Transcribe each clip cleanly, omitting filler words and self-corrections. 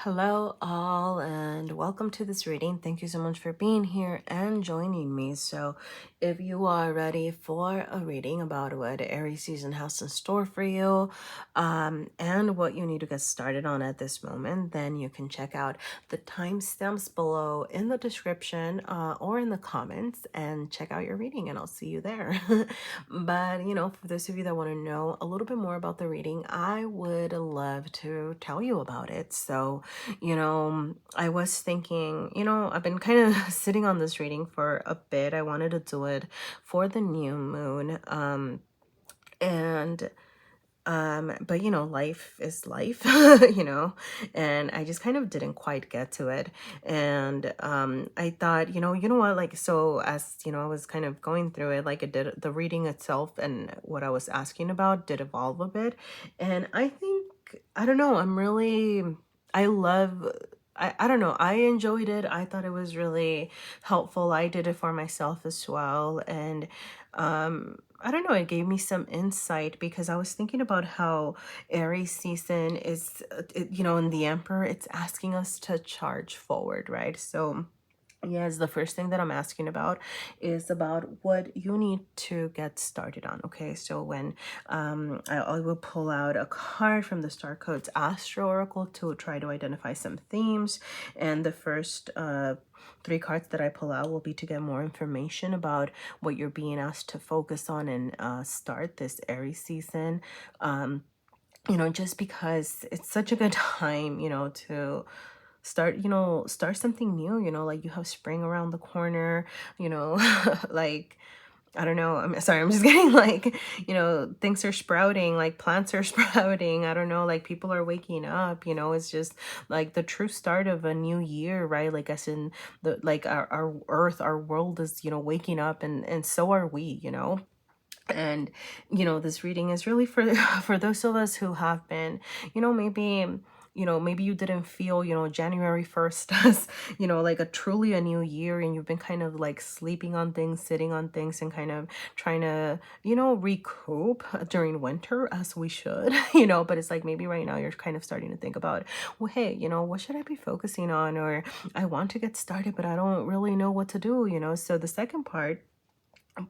Hello, all, and welcome to this reading. Thank you so much for being here and joining me. So, if you are ready for a reading about what Aries season has in store for you, and what you need to get started on at this moment, then you can check out the timestamps below in the description or in the comments and check out your reading, and I'll see you there. But, for those of you that want to know a little bit more about the reading, I would love to tell you about it. So, I was thinking, I've been kind of sitting on this reading for a bit. I wanted to do it for the new moon. And but life is life, and I just kind of didn't quite get to it. And I thought, what, like, so as I was kind of going through it, like, it did, the reading itself and what I was asking about did evolve a bit. And I think, I don't know, I love, I don't know, I enjoyed it. I thought it was really helpful. I did it for myself as well. And I don't know, it gave me some insight because I was thinking about how Aries season is, in the Emperor, it's asking us to charge forward, right? So, yes, the first thing that I'm asking about is about what you need to get started on. Okay, so when I will pull out a card from the Star Codes Astro Oracle to try to identify some themes, and the first three cards that I pull out will be to get more information about what you're being asked to focus on and start this Aries season. Just because it's such a good time, to start something new, like you have spring around the corner, like, I don't know, I'm sorry, I'm just getting like, things are sprouting, like plants are sprouting, I don't know, like people are waking up, it's just like the true start of a new year, right? Like, as in the, like, our earth, our world is, waking up, and so are we, and this reading is really for for those of us who have been, maybe, maybe you didn't feel, January 1st as, like a truly a new year, and you've been kind of like sleeping on things, sitting on things, and kind of trying to, recoup during winter, as we should, but it's like maybe right now you're kind of starting to think about, well, hey, what should I be focusing on? Or I want to get started, but I don't really know what to do, so the second part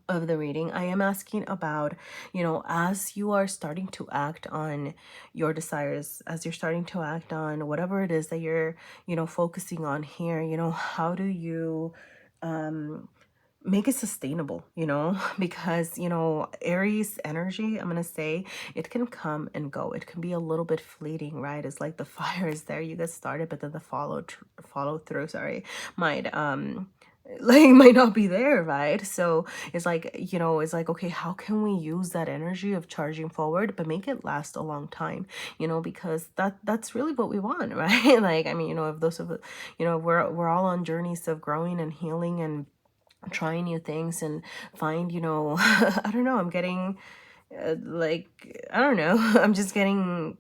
of the reading, I am asking about, as you are starting to act on your desires, as you're starting to act on whatever it is that you're, focusing on here, how do you make it sustainable, because, Aries energy, I'm going to say, it can come and go. It can be a little bit fleeting, right? It's like the fire is there, you get started, but then the follow through, sorry, might, like, might not be there, right? So it's like, okay, how can we use that energy of charging forward but make it last a long time, because that's really what we want, right? Like, I mean, if those of, we're all on journeys of growing and healing and trying new things and find, I don't know, I'm getting like, I don't know, I'm just getting,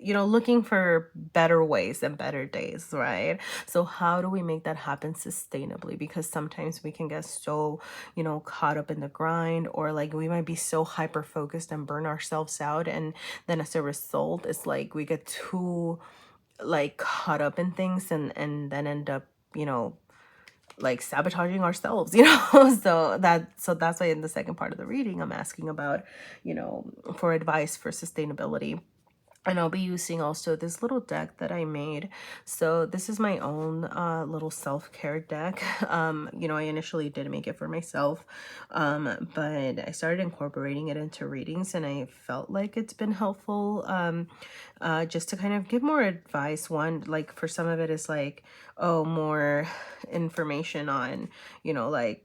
looking for better ways and better days, right? So how do we make that happen sustainably? Because sometimes we can get so, caught up in the grind, or like we might be so hyper focused and burn ourselves out, and then as a result, it's like we get too like caught up in things, and then end up, like sabotaging ourselves, so that's why in the second part of the reading I'm asking about, for advice for sustainability. And I'll be using also this little deck that I made. So this is my own little self-care deck. I initially did make it for myself, but I started incorporating it into readings, and I felt like it's been helpful, just to kind of give more advice. One, like, for some of it is like, oh, more information on, like,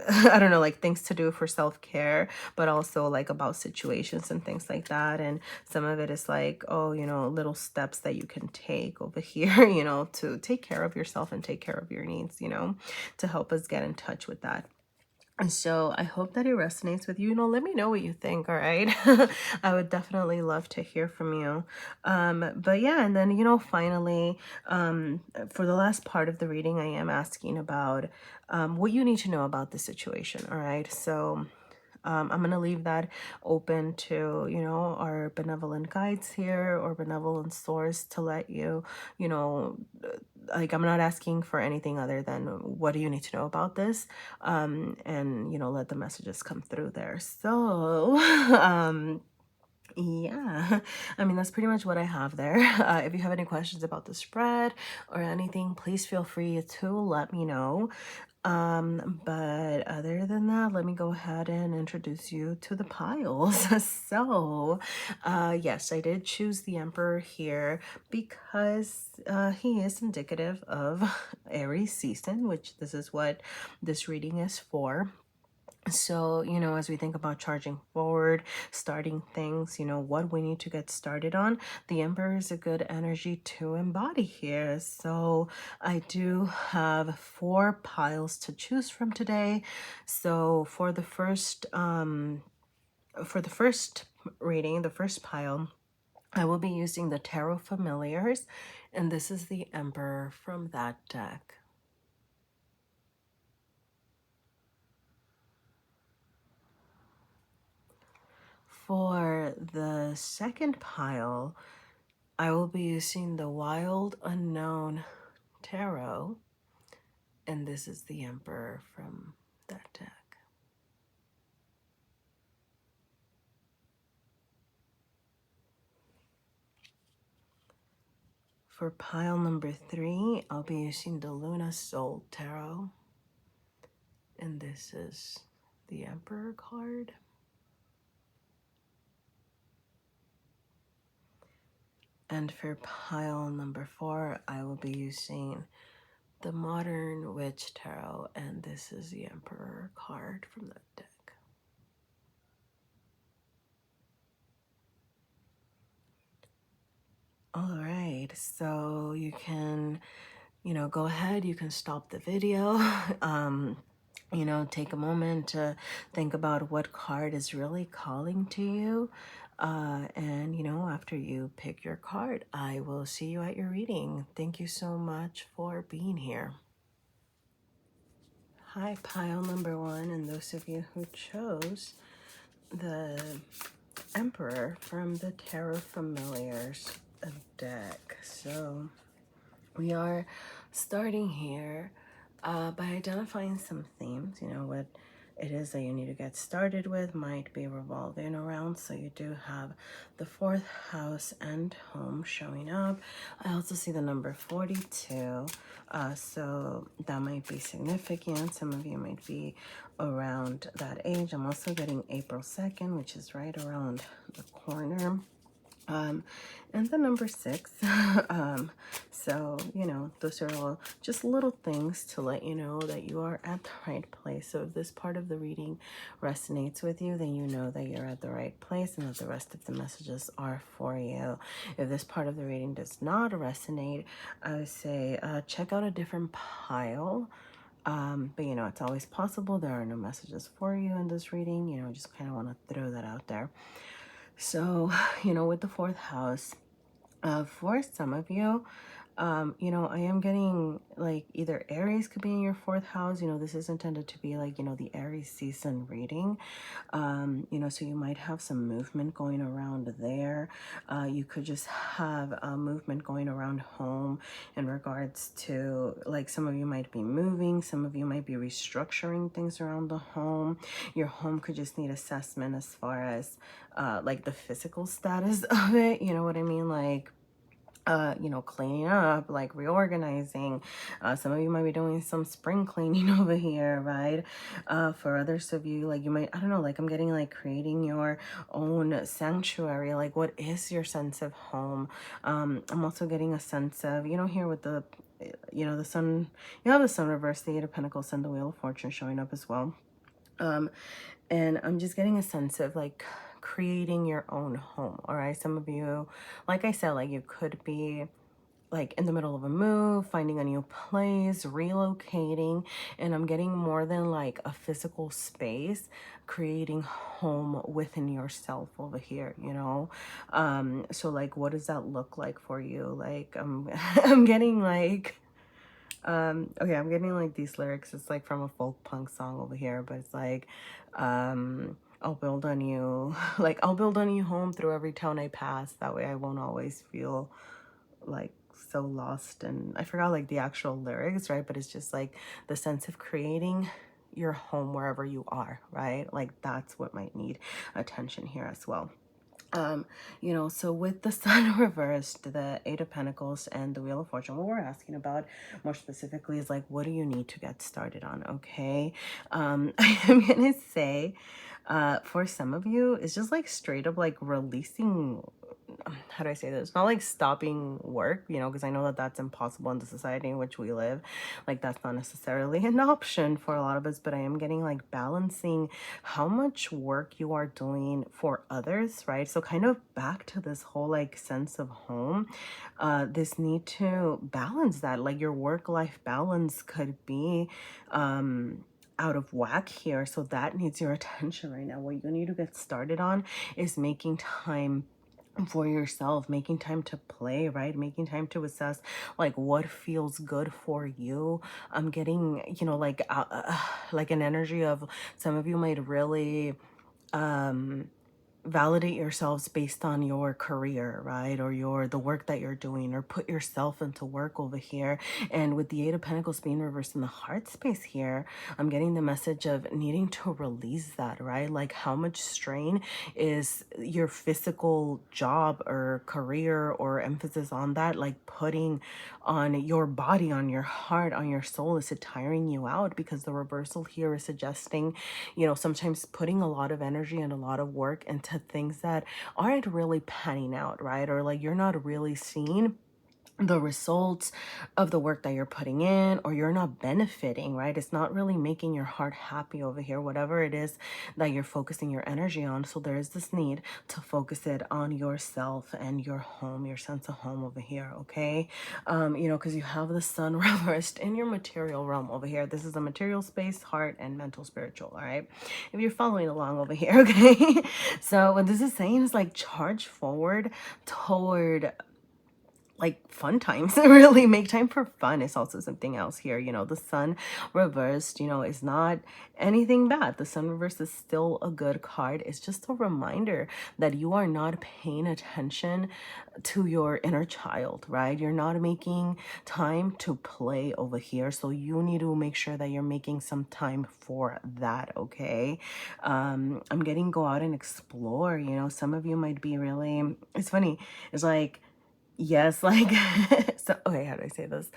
I don't know, like things to do for self-care, but also like about situations and things like that. And some of it is like, oh, little steps that you can take over here, to take care of yourself and take care of your needs, to help us get in touch with that. And so I hope that it resonates with you. Let me know what you think, all right? I would definitely love to hear from you. But yeah, and then, finally, for the last part of the reading, I am asking about what you need to know about the situation, all right? So I'm going to leave that open to, our benevolent guides here or benevolent source to let you, you know, like I'm not asking for anything other than what do you need to know about this, and let the messages come through there. So yeah, I mean, that's pretty much what I have there. If you have any questions about the spread or anything, please feel free to let me know. But other than that, let me go ahead and introduce you to the piles. So, yes, I did choose the Emperor here because he is indicative of Aries season, which this is what this reading is for. So, as we think about charging forward, starting things, what we need to get started on, the Emperor is a good energy to embody here. So, I do have 4 piles to choose from today. So, for the first reading, the first pile, I will be using the Tarot Familiars, and this is the Emperor from that deck. For the second pile, I will be using the Wild Unknown Tarot, and this is the Emperor from that deck. For pile number 3, I'll be using the Luna Soul Tarot, and this is the Emperor card. And for pile number 4, I will be using the Modern Witch Tarot, and this is the Emperor card from that deck. All right, so you can, go ahead, you can stop the video, take a moment to think about what card is really calling to you. And, after you pick your card, I will see you at your reading. Thank you so much for being here. Hi, pile number 1, and those of you who chose the Emperor from the Tarot Familiars deck. So we are starting here by identifying some themes. What it is that you need to get started with might be revolving around. So you do have the 4th house and home showing up. I also see the number 42. So that might be significant. Some of you might be around that age. I'm also getting April 2nd, which is right around the corner. And the number 6. So, those are all just little things to let you know that you are at the right place. So if this part of the reading resonates with you, then you know that you're at the right place and that the rest of the messages are for you. If this part of the reading does not resonate, I would say check out a different pile. But it's always possible there are no messages for you in this reading. Just kind of want to throw that out there. So, with the 4th house, for some of you, I am getting like either Aries could be in your 4th house. This is intended to be like, the Aries season reading. So you might have some movement going around there. You could just have a movement going around home in regards to like some of you might be moving, some of you might be restructuring things around the home. Your home could just need assessment as far as like the physical status of it. You know what I mean? Like cleaning up, like reorganizing. Some of you might be doing some spring cleaning over here, right? For others of you, like you might, I don't know, like I'm getting like creating your own sanctuary. Like what is your sense of home? I'm also getting a sense of, here with the, the sun, you have the sun reversed, the 8 of Pentacles and the Wheel of Fortune showing up as well. And I'm just getting a sense of like creating your own home. All right, some of you, like I said, like you could be like in the middle of a move, finding a new place, relocating, and I'm getting more than like a physical space, creating home within yourself over here, so like what does that look like for you? Like I'm getting like okay, I'm getting like these lyrics. It's like from a folk punk song over here, but it's like I'll build a new, like, I'll build a new home through every town I pass. That way I won't always feel like so lost. And I forgot like the actual lyrics, right? But it's just like the sense of creating your home wherever you are, right? Like that's what might need attention here as well. So with the sun reversed, the Eight of Pentacles and the Wheel of Fortune, what we're asking about more specifically is like, what do you need to get started on? Okay. I am gonna say, for some of you, it's just like straight up like releasing, how do I say this? Not like stopping work, because I know that that's impossible in the society in which we live. Like that's not necessarily an option for a lot of us, but I am getting like balancing how much work you are doing for others, right? So kind of back to this whole like sense of home, this need to balance that. Like your work-life balance could be out of whack here. So that needs your attention right now. What you need to get started on is making time for yourself, making time to play, right? Making time to assess like what feels good for you. I'm getting, like an energy of some of you might really validate yourselves based on your career, right? Or the work that you're doing, or put yourself into work over here. And with the Eight of Pentacles being reversed in the heart space here, I'm getting the message of needing to release that, right? Like how much strain is your physical job or career or emphasis on that, like putting on your body, on your heart, on your soul? Is it tiring you out? Because the reversal here is suggesting, sometimes putting a lot of energy and a lot of work into things that aren't really panning out, right? Or like you're not really seeing the results of the work that you're putting in, or you're not benefiting, right? It's not really making your heart happy over here, whatever it is that you're focusing your energy on. So there is this need to focus it on yourself and your home, your sense of home over here. Okay. Because you have the sun reversed in your material realm over here. This is a material space, heart, and mental, spiritual. All right, if you're following along over here. Okay. So what this is saying is like charge forward toward like fun times. Really make time for fun is also something else here. The sun reversed, is not anything bad. The sun reversed is still a good card. It's just a reminder that you are not paying attention to your inner child, right? You're not making time to play over here. So you need to make sure that you're making some time for that. Okay. I'm getting go out and explore. Some of you might be really, it's funny, it's like, yes, like, so, okay, how do I say this?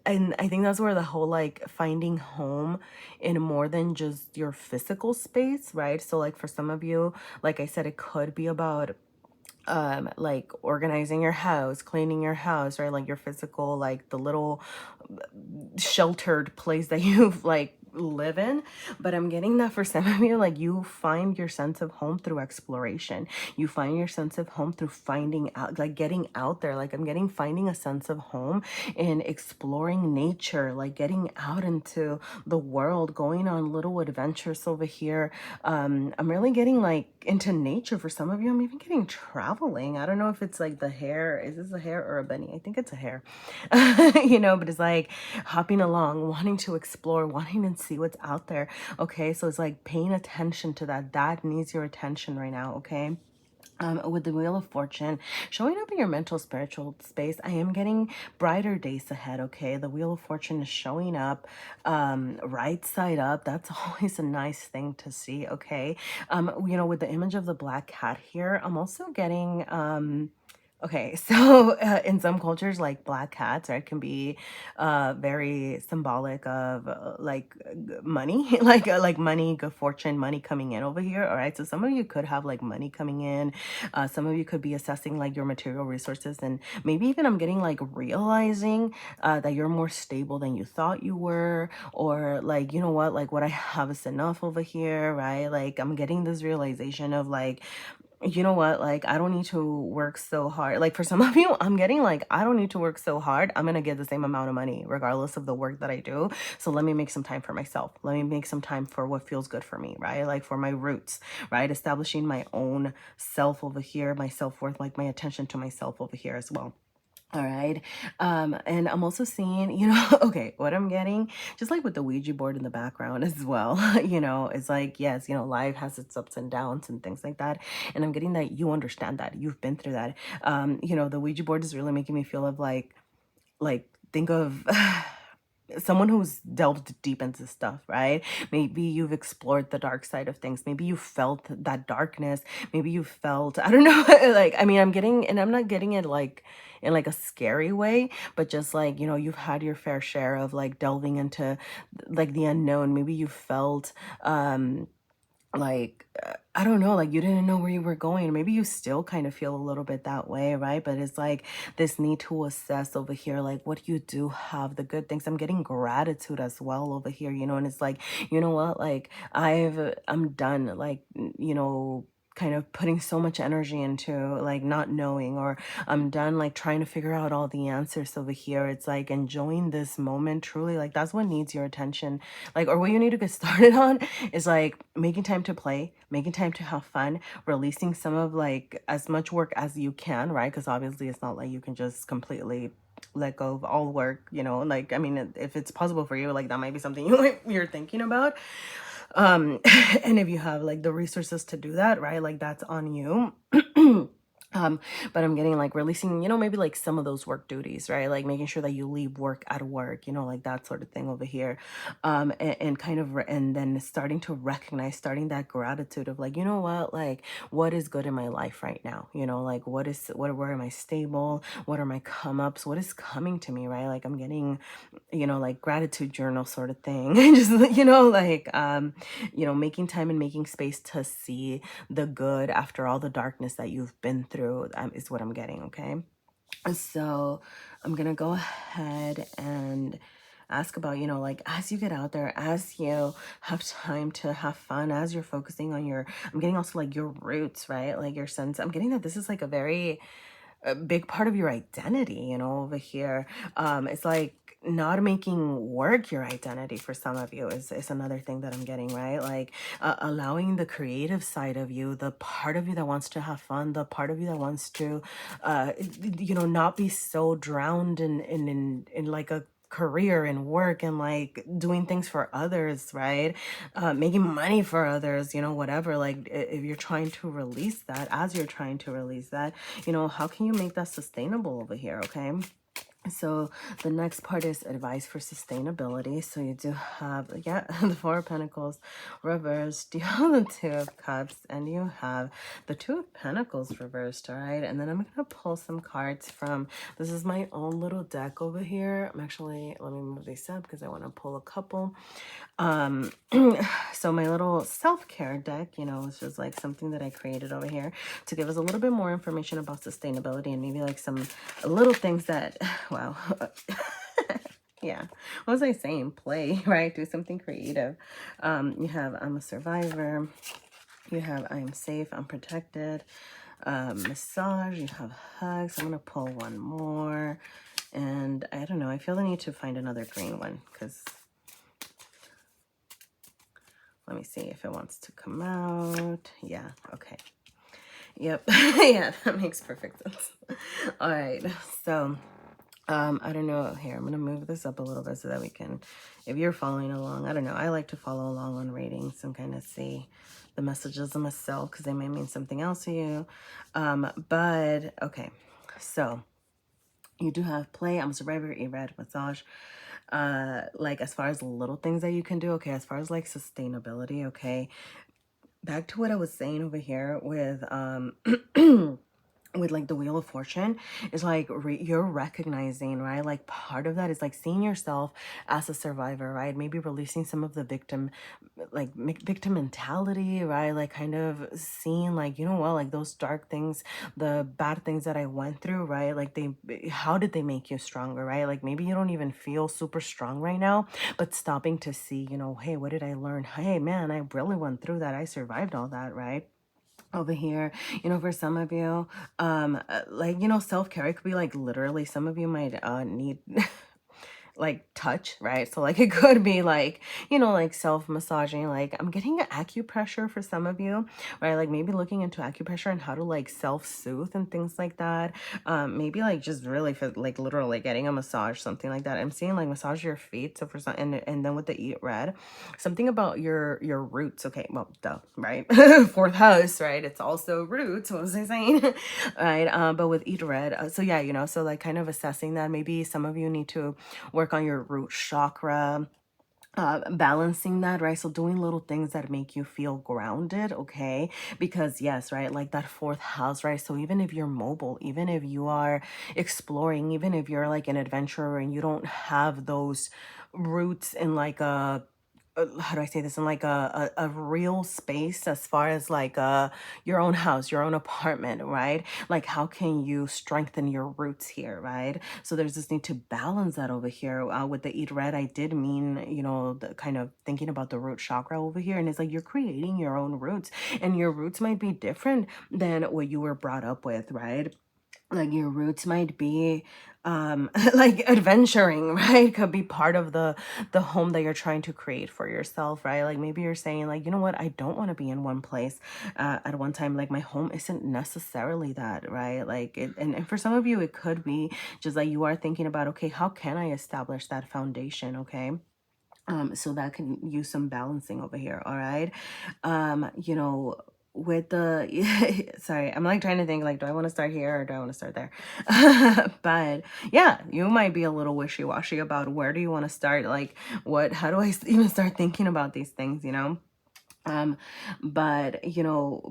And I think that's where the whole like finding home in more than just your physical space, right? So like for some of you, like I said, it could be about like organizing your house, cleaning your house, right? Like your physical, like the little sheltered place that you've like live in. But I'm getting that for some of you, like you find your sense of home through exploration. You find your sense of home through finding out, like getting out there. Like I'm getting finding a sense of home in exploring nature, like getting out into the world, going on little adventures over here. I'm really getting like into nature for some of you. I'm even getting traveling. I don't know if it's like the hair. Is this a hair or a bunny? I think it's a hair. But it's like hopping along, wanting to explore, wanting to see what's out there. Okay, so it's like paying attention to that. That needs your attention right now. Okay. With the Wheel of Fortune showing up in your mental spiritual space, I am getting brighter days ahead. Okay, the Wheel of Fortune is showing up right side up. That's always a nice thing to see. Okay, with the image of the black cat here, I'm also getting okay, so in some cultures, like black cats, right, can be very symbolic of money, like money, good fortune, money coming in over here. All right, so some of you could have like money coming in. Some of you could be assessing like your material resources, and maybe even I'm getting like realizing that you're more stable than you thought you were, or like, you know what I have is enough over here, right? Like I'm getting this realization of like, like I don't need to work so hard. Like for some of you, I'm getting like, I don't need to work so hard. I'm gonna get the same amount of money regardless of the work that I do. So let me make some time for myself. Let me make some time for what feels good for me, right? Like for my roots, right? Establishing my own self over here, my self-worth, like my attention to myself over here as well. All right. And I'm also seeing, okay, what I'm getting, just like with the Ouija board in the background as well, it's like, yes, life has its ups and downs and things like that. And I'm getting that you understand that. You've been through that. The Ouija board is really making me feel of think of someone who's delved deep into stuff, right? Maybe you've explored the dark side of things. Maybe you felt that darkness. Maybe you felt, I don't know, like, I mean, I'm getting, and I'm not getting it like in like a scary way, but just like, you've had your fair share of like delving into like the unknown. Maybe you felt, I don't know, like you didn't know where you were going. Maybe you still kind of feel a little bit that way, right? But it's like this need to assess over here, like what you do have, the good things. I'm getting gratitude as well over here, and it's like, you know what, like I'm done, like, kind of putting so much energy into like not knowing, or I'm done like trying to figure out all the answers over here. It's like enjoying this moment truly, like that's what needs your attention, like, or what you need to get started on is like making time to play, making time to have fun, releasing some of like as much work as you can, right? Because obviously it's not like you can just completely let go of all work, like, I mean, if it's possible for you, like that might be something you're thinking about. And if you have like the resources to do that, right, like that's on you. um but I'm getting like releasing, maybe like some of those work duties, right, like making sure that you leave work at work, like that sort of thing over here. And kind of and then starting to recognize, starting that gratitude of like, what, like what is good in my life right now, like where am I stable, what are my come ups, what is coming to me, right? Like I'm getting, like gratitude journal sort of thing. Just, like, making time and making space to see the good after all the darkness that you've been through, is what I'm getting. Okay. So I'm going to go ahead and ask about, like as you get out there, as you have time to have fun, as you're focusing on I'm getting also like your roots, right? Like your sense, I'm getting that this is like a big part of your identity, over here. It's like not making work your identity for some of you is another thing that I'm getting, right? Like allowing the creative side of you, the part of you that wants to have fun, the part of you that wants to, not be so drowned in like a career and work and like doing things for others, right? Making money for others, whatever. Like if you're trying to release that, as you're trying to release that, how can you make that sustainable over here? Okay. So the next part is advice for sustainability. So you do have, yeah, the Four of Pentacles reversed, you have the Two of Cups, and you have the Two of Pentacles reversed, all right? And then I'm going to pull some cards from, this is my own little deck over here. I'm actually, let me move these up because I want to pull a couple. Um, so my little self-care deck, is just like something that I created over here to give us a little bit more information about sustainability and maybe like some little things that, wow. Yeah. What was I saying? Play, right? Do something creative. You have I'm a survivor. You have I am safe, I'm protected. Massage, you have hugs. I'm going to pull one more. And I don't know. I feel the need to find another green one because let me see if it wants to come out. Yeah, okay. Yep. Yeah, that makes perfect sense. All right. So, I don't know. Here, I'm going to move this up a little bit so that we can, if you're following along, I don't know. I like to follow along on readings and kind of see the messages of myself because they may mean something else to you. But, okay. So, you do have play, I'm a survivor, a massage. Like as far as little things that you can do, okay, as far as like sustainability, okay, back to what I was saying over here with with like the Wheel of Fortune is like you're recognizing, right, like part of that is like seeing yourself as a survivor, right? Maybe releasing some of the victim, like victim mentality, right? Like kind of seeing like, well, like those dark things, the bad things that I went through, right? Like how did they make you stronger, right? Like maybe you don't even feel super strong right now, but stopping to see, hey, what did I learn? Hey man, I really went through that, I survived all that, right? Over here, for some of you, like, self-care, it could be like literally some of you might need like touch, right? So like it could be like, like self-massaging. Like I'm getting acupressure for some of you, right? Like maybe looking into acupressure and how to like self-soothe and things like that. Maybe like just really for like literally getting a massage, something like that. I'm seeing like massage your feet. So for some, and then with the eat red, something about your roots. Okay, well, duh, right? Fourth house, right? It's also roots. What was I saying? Right. But with eat red, so yeah, so like kind of assessing that. Maybe some of you need to work on your root chakra, balancing that, right? So doing little things that make you feel grounded, okay? Because yes, right, like that fourth house, right? So even if you're mobile, even if you are exploring, even if you're like an adventurer and you don't have those roots in like a how do I say this, in like a real space, as far as like your own house, your own apartment, right? Like how can you strengthen your roots here, right? So there's this need to balance that over here. With the eat red, I did mean, the kind of thinking about the root chakra over here, and it's like you're creating your own roots, and your roots might be different than what you were brought up with, right? Like your roots might be like adventuring, right? Could be part of the home that you're trying to create for yourself, right? Like maybe you're saying like, you know what, I don't want to be in one place at one time. Like my home isn't necessarily that, right? Like it, and for some of you it could be just like you are thinking about, okay, how can I establish that foundation, okay? So that can use some balancing over here, all right? With the sorry, I'm like trying to think like, do I want to start here or do I want to start there? But yeah, you might be a little wishy-washy about where do you want to start, like how do I even start thinking about these things, um but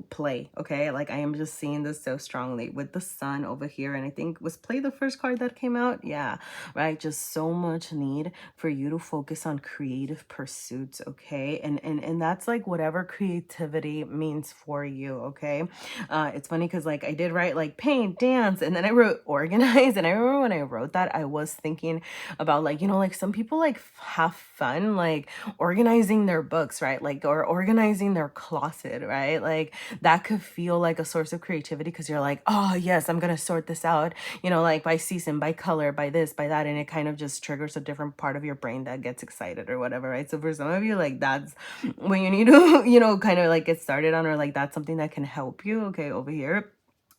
play, okay? Like I am just seeing this so strongly with the sun over here, and I think was play the first card that came out, yeah, right? Just so much need for you to focus on creative pursuits, okay? And that's like whatever creativity means for you, okay? It's funny because like I did write like paint, dance, and then I wrote organize, and I remember when I wrote that I was thinking about like, like some people like have fun like organizing their books, right? Like, or organizing their closet, right? Like that could feel like a source of creativity because you're like, oh yes, I'm gonna sort this out, like by season, by color, by this, by that, and it kind of just triggers a different part of your brain that gets excited or whatever, right? So for some of you, like that's when you need to, kind of like get started on, or like that's something that can help you, okay, over here.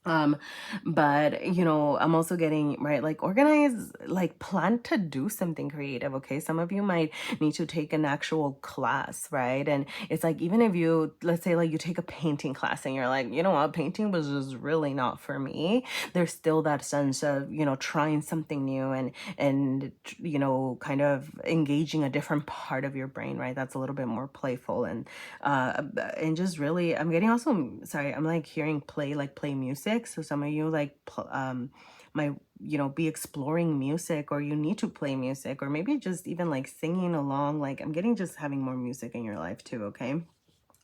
um but I'm also getting, right, like organize, like plan to do something creative, okay? Some of you might need to take an actual class, right? And it's like, even if you, let's say like you take a painting class and you're like, you know what, painting was just really not for me, there's still that sense of trying something new, and kind of engaging a different part of your brain, right? That's a little bit more playful, and just really, I'm getting also, sorry, I'm like hearing play, like play music. So some of you like might be exploring music, or you need to play music, or maybe just even like singing along. Like I'm getting just having more music in your life too, okay?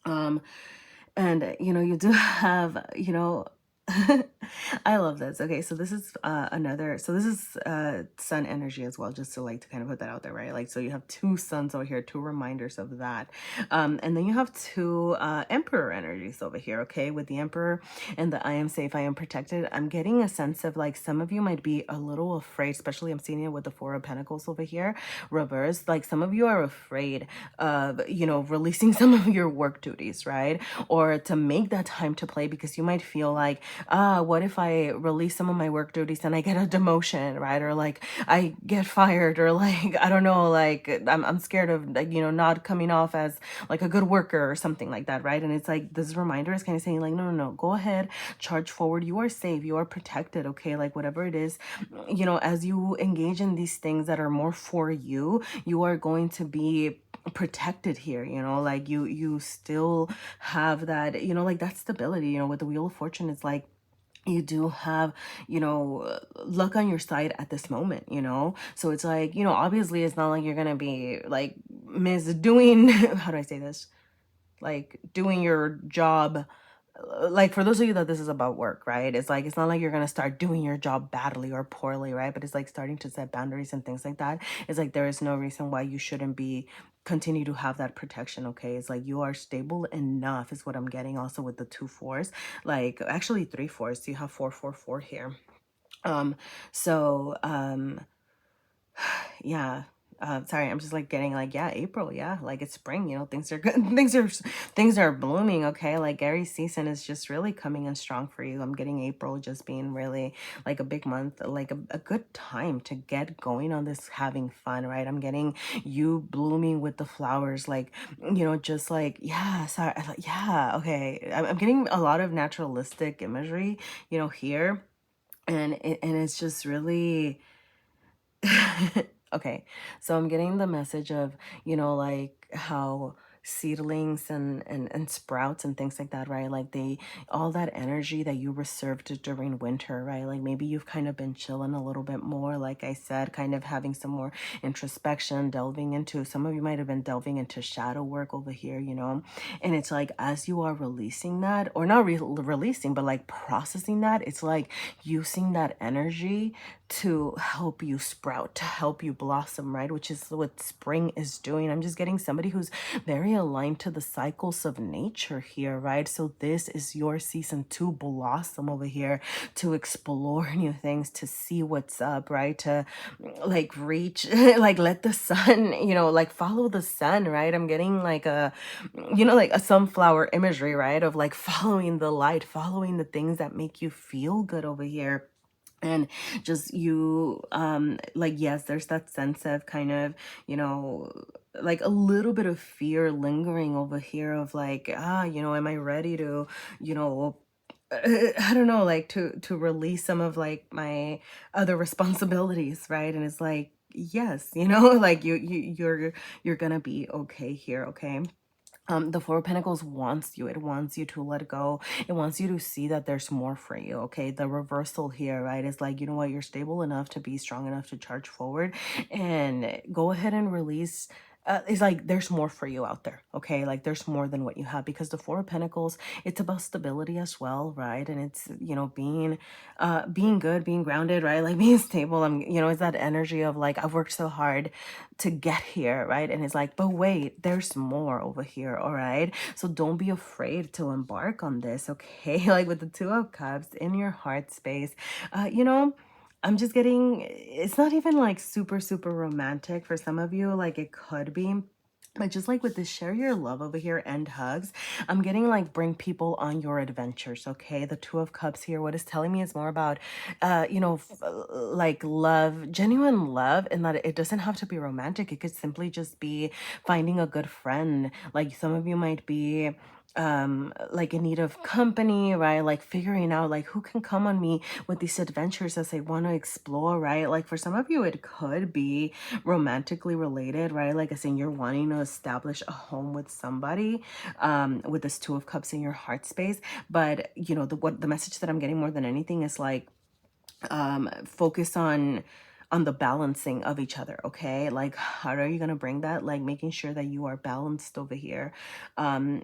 um and you do have I love this. Okay, so this is another, so this is sun energy as well, just to like to kind of put that out there, right? Like, so you have two suns over here, two reminders of that. And then you have two emperor energies over here, okay? With the emperor and the I am safe, I am protected. I'm getting a sense of like some of you might be a little afraid, especially I'm seeing it with the four of pentacles over here reversed. Like some of you are afraid of releasing some of your work duties, right? Or to make that time to play, because you might feel like, what if I release some of my work duties and I get a demotion, right? Or like I get fired, or like, I don't know, like I'm scared of like, not coming off as like a good worker or something like that, right? And it's like this reminder is kind of saying like, no, no, no, go ahead, charge forward. You are safe, you are protected, okay? Like whatever it is, as you engage in these things that are more for you, you are going to be protected here, like you still have that, like that stability, with the wheel of fortune. It's like you do have luck on your side at this moment, so it's like, obviously it's not like you're gonna be like misdoing how do I say this, like doing your job, like for those of you that this is about work, right? It's like, it's not like you're gonna start doing your job badly or poorly, right? But it's like starting to set boundaries and things like that. It's like there is no reason why you shouldn't be continue to have that protection, okay? It's like you are stable enough is what I'm getting, also with the two fours, like actually three fours. So you have 4 4 4 here. So yeah, Sorry, I'm just like getting like, yeah, April, yeah, like it's spring, things are good. Things are blooming, okay? Like Aries season is just really coming in strong for you. I'm getting April just being really like a big month, like a good time to get going on this, having fun, right? I'm getting you blooming with the flowers, like, just like, yeah, sorry, yeah, okay. I'm getting a lot of naturalistic imagery, here. And it's just really okay, so I'm getting the message of, like how seedlings and sprouts and things like that, right? Like all that energy that you reserved during winter, right? Like maybe you've kind of been chilling a little bit more, like I said, kind of having some more introspection, delving into, some of you might have been delving into shadow work over here, and it's like, as you are releasing that, or not releasing, but like processing that, it's like using that energy to help you sprout, to help you blossom, right? Which is what spring is doing. I'm just getting somebody who's very aligned to the cycles of nature here, right? So this is your season to blossom over here, to explore new things, to see what's up, right? To like reach, like let the sun, like follow the sun, right? I'm getting like like a sunflower imagery, right? Of like following the light, following the things that make you feel good over here. And just you, like, yes, there's that sense of kind of, like a little bit of fear lingering over here of like, am I ready to, you know I don't know, like to release some of like my other responsibilities, right? And it's like, yes, like you're gonna be okay here, okay? The Four of Pentacles wants you. It wants you to let go. It wants you to see that there's more for you, okay? The reversal here, right, is like, you know what? You're stable enough to be strong enough to charge forward and go ahead and release. It's like there's more for you out there, okay? Like there's more than what you have, because the Four of Pentacles, it's about stability as well, right? And it's, being good, being grounded, right? Like being stable. It's that energy of like, I've worked so hard to get here, right? And it's like, but wait, there's more over here, all right? So don't be afraid to embark on this, okay? Like with the Two of Cups in your heart space, I'm just getting, it's not even like super, super romantic for some of you, like it could be. But just like with this share your love over here and hugs, I'm getting like bring people on your adventures, okay? The Two of Cups here, what is telling me is more about, like love, genuine love, and that it doesn't have to be romantic. It could simply just be finding a good friend. Like some of you might be like in need of company, right? Like figuring out like who can come on me with these adventures as I want to explore, right? Like for some of you it could be romantically related, right? Like I saying you're wanting to establish a home with somebody, with this Two of Cups in your heart space. But the message that I'm getting more than anything is like, focus on the balancing of each other, okay? Like how are you going to bring that, like making sure that you are balanced over here, um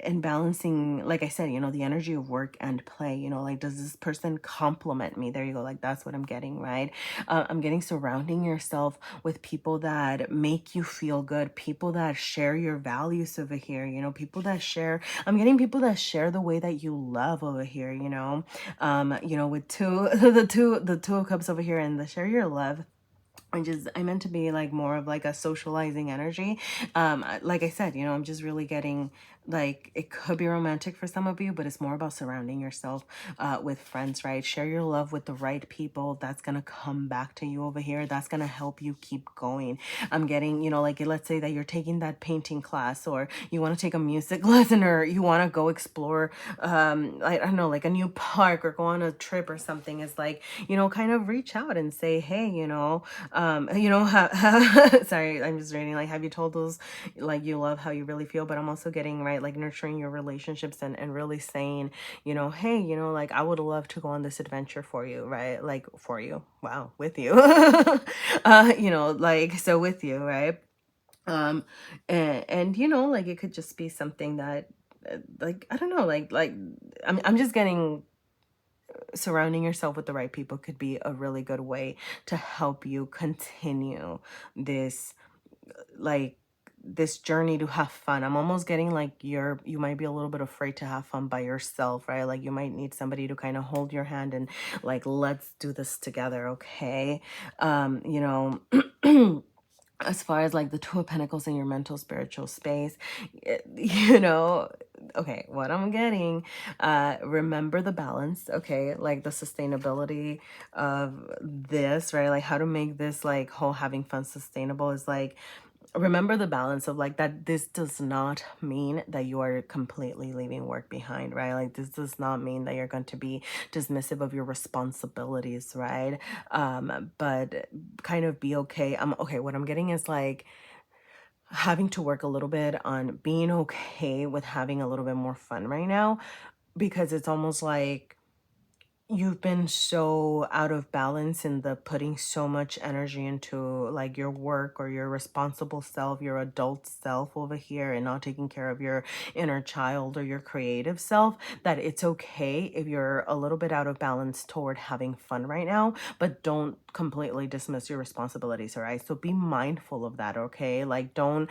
and balancing, like I said, the energy of work and play, like does this person complement me? There you go. Like that's what I'm getting, right? I'm getting surrounding yourself with people that make you feel good, people that share your values over here, people that share, I'm getting people that share the way that you love over here, with the two of cups over here and the share your love. I meant to be like more of like a socializing energy. Like I said, I'm just really getting like, it could be romantic for some of you, but it's more about surrounding yourself with friends, right? Share your love with the right people. That's gonna come back to you over here. That's gonna help you keep going. I'm getting, like let's say that you're taking that painting class, or you want to take a music lesson, or you want to go explore, I don't know, like a new park, or go on a trip or something. It's like, kind of reach out and say, hey, sorry, I'm just reading, like, have you told those, like, you love how you really feel? But I'm also getting, right, like nurturing your relationships, and really saying, hey, like I would love to go on this adventure for you, right? Like for you, wow, with you. Like, so with you, right? And like it could just be something that, like, I don't know, like I'm just getting, surrounding yourself with the right people could be a really good way to help you continue this, like, this journey to have fun. I'm almost getting like you might be a little bit afraid to have fun by yourself, right? Like you might need somebody to kind of hold your hand and like, let's do this together, okay? as far as like the Two of Pentacles in your mental spiritual space, you know, okay, what I'm getting, remember the balance, okay, like the sustainability of this, right? Like how to make this like whole having fun sustainable is like, remember the balance of like that this does not mean that you are completely leaving work behind, right? Like this does not mean that you're going to be dismissive of your responsibilities, right? But kind of be okay. Okay, what I'm getting is like having to work a little bit on being okay with having a little bit more fun right now, because it's almost like you've been so out of balance in the putting so much energy into like your work or your responsible self, your adult self over here, and not taking care of your inner child or your creative self, that it's okay if you're a little bit out of balance toward having fun right now, but don't completely dismiss your responsibilities, all right? So be mindful of that, okay? Like don't,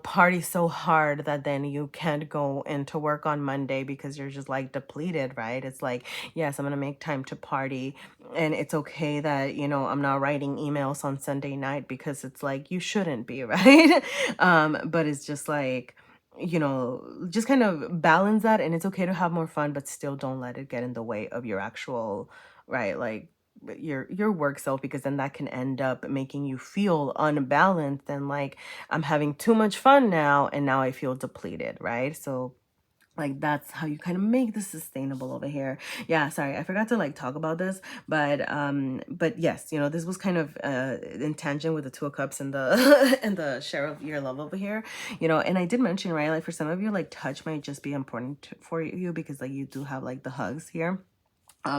party so hard that then you can't go into work on Monday because you're just like depleted, right? It's like, yes, I'm gonna make time to party, and it's okay that I'm not writing emails on Sunday night because it's like you shouldn't be, right? But it's just like, just kind of balance that, and it's okay to have more fun, but still don't let it get in the way of your actual, right, like your work self, because then that can end up making you feel unbalanced and like I'm having too much fun now and now I feel depleted, right? So like that's how you kind of make this sustainable over here. Yeah, sorry, I forgot to like talk about this, but yes, this was kind of in tangent with the Two of Cups and the and the share of your love over here. And I did mention, right, like for some of you, like touch might just be important for you because like you do have like the hugs here.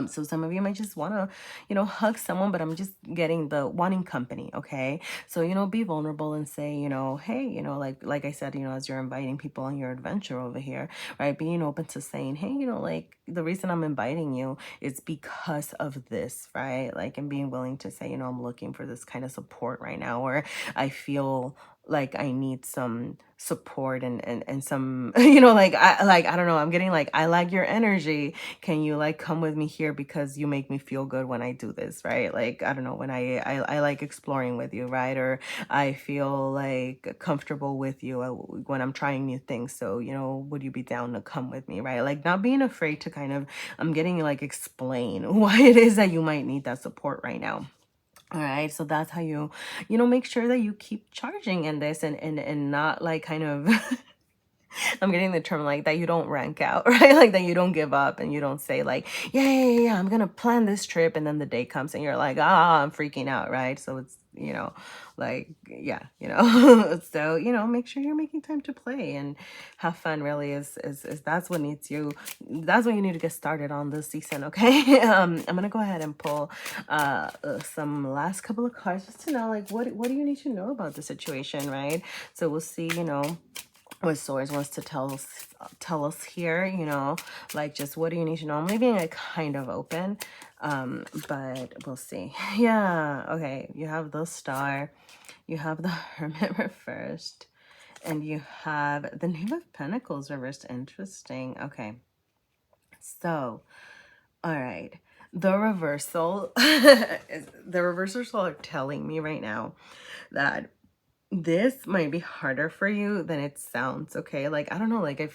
So some of you might just want to, hug someone, but I'm just getting the wanting company. Okay. So, be vulnerable and say, hey, like I said, as you're inviting people on your adventure over here, right? Being open to saying, hey, like the reason I'm inviting you is because of this, right? Like, and being willing to say, I'm looking for this kind of support right now, or I feel like I need some support and some, I don't know, I'm getting like, I like your energy, can you like come with me here because you make me feel good when I do this, right? Like, I don't know, when I like exploring with you, right? Or I feel like comfortable with you when I'm trying new things. So, would you be down to come with me, right? Like not being afraid to kind of, I'm getting like explain why it is that you might need that support right now. All right, so that's how you, make sure that you keep charging in this and not like kind of I'm getting the term like that you don't rank out, right? Like that you don't give up and you don't say like, yeah, I'm gonna plan this trip, and then the day comes and you're like, I'm freaking out, right? So it's, like, yeah, so, make sure you're making time to play and have fun. Really is that's what needs you. That's what you need to get started on this season, okay? I'm gonna go ahead and pull some last couple of cards just to know like what do you need to know about the situation, right? So we'll see, what Swords wants to tell us here, like just what do you need to know. I'm leaving it kind of open, but we'll see. Yeah, okay, you have the Star, you have the Hermit reversed, and you have the Knave of Pentacles reversed. Interesting. Okay, so all right, the reversal is the reversals are telling me right now that this might be harder for you than it sounds, okay? Like, I don't know, like, I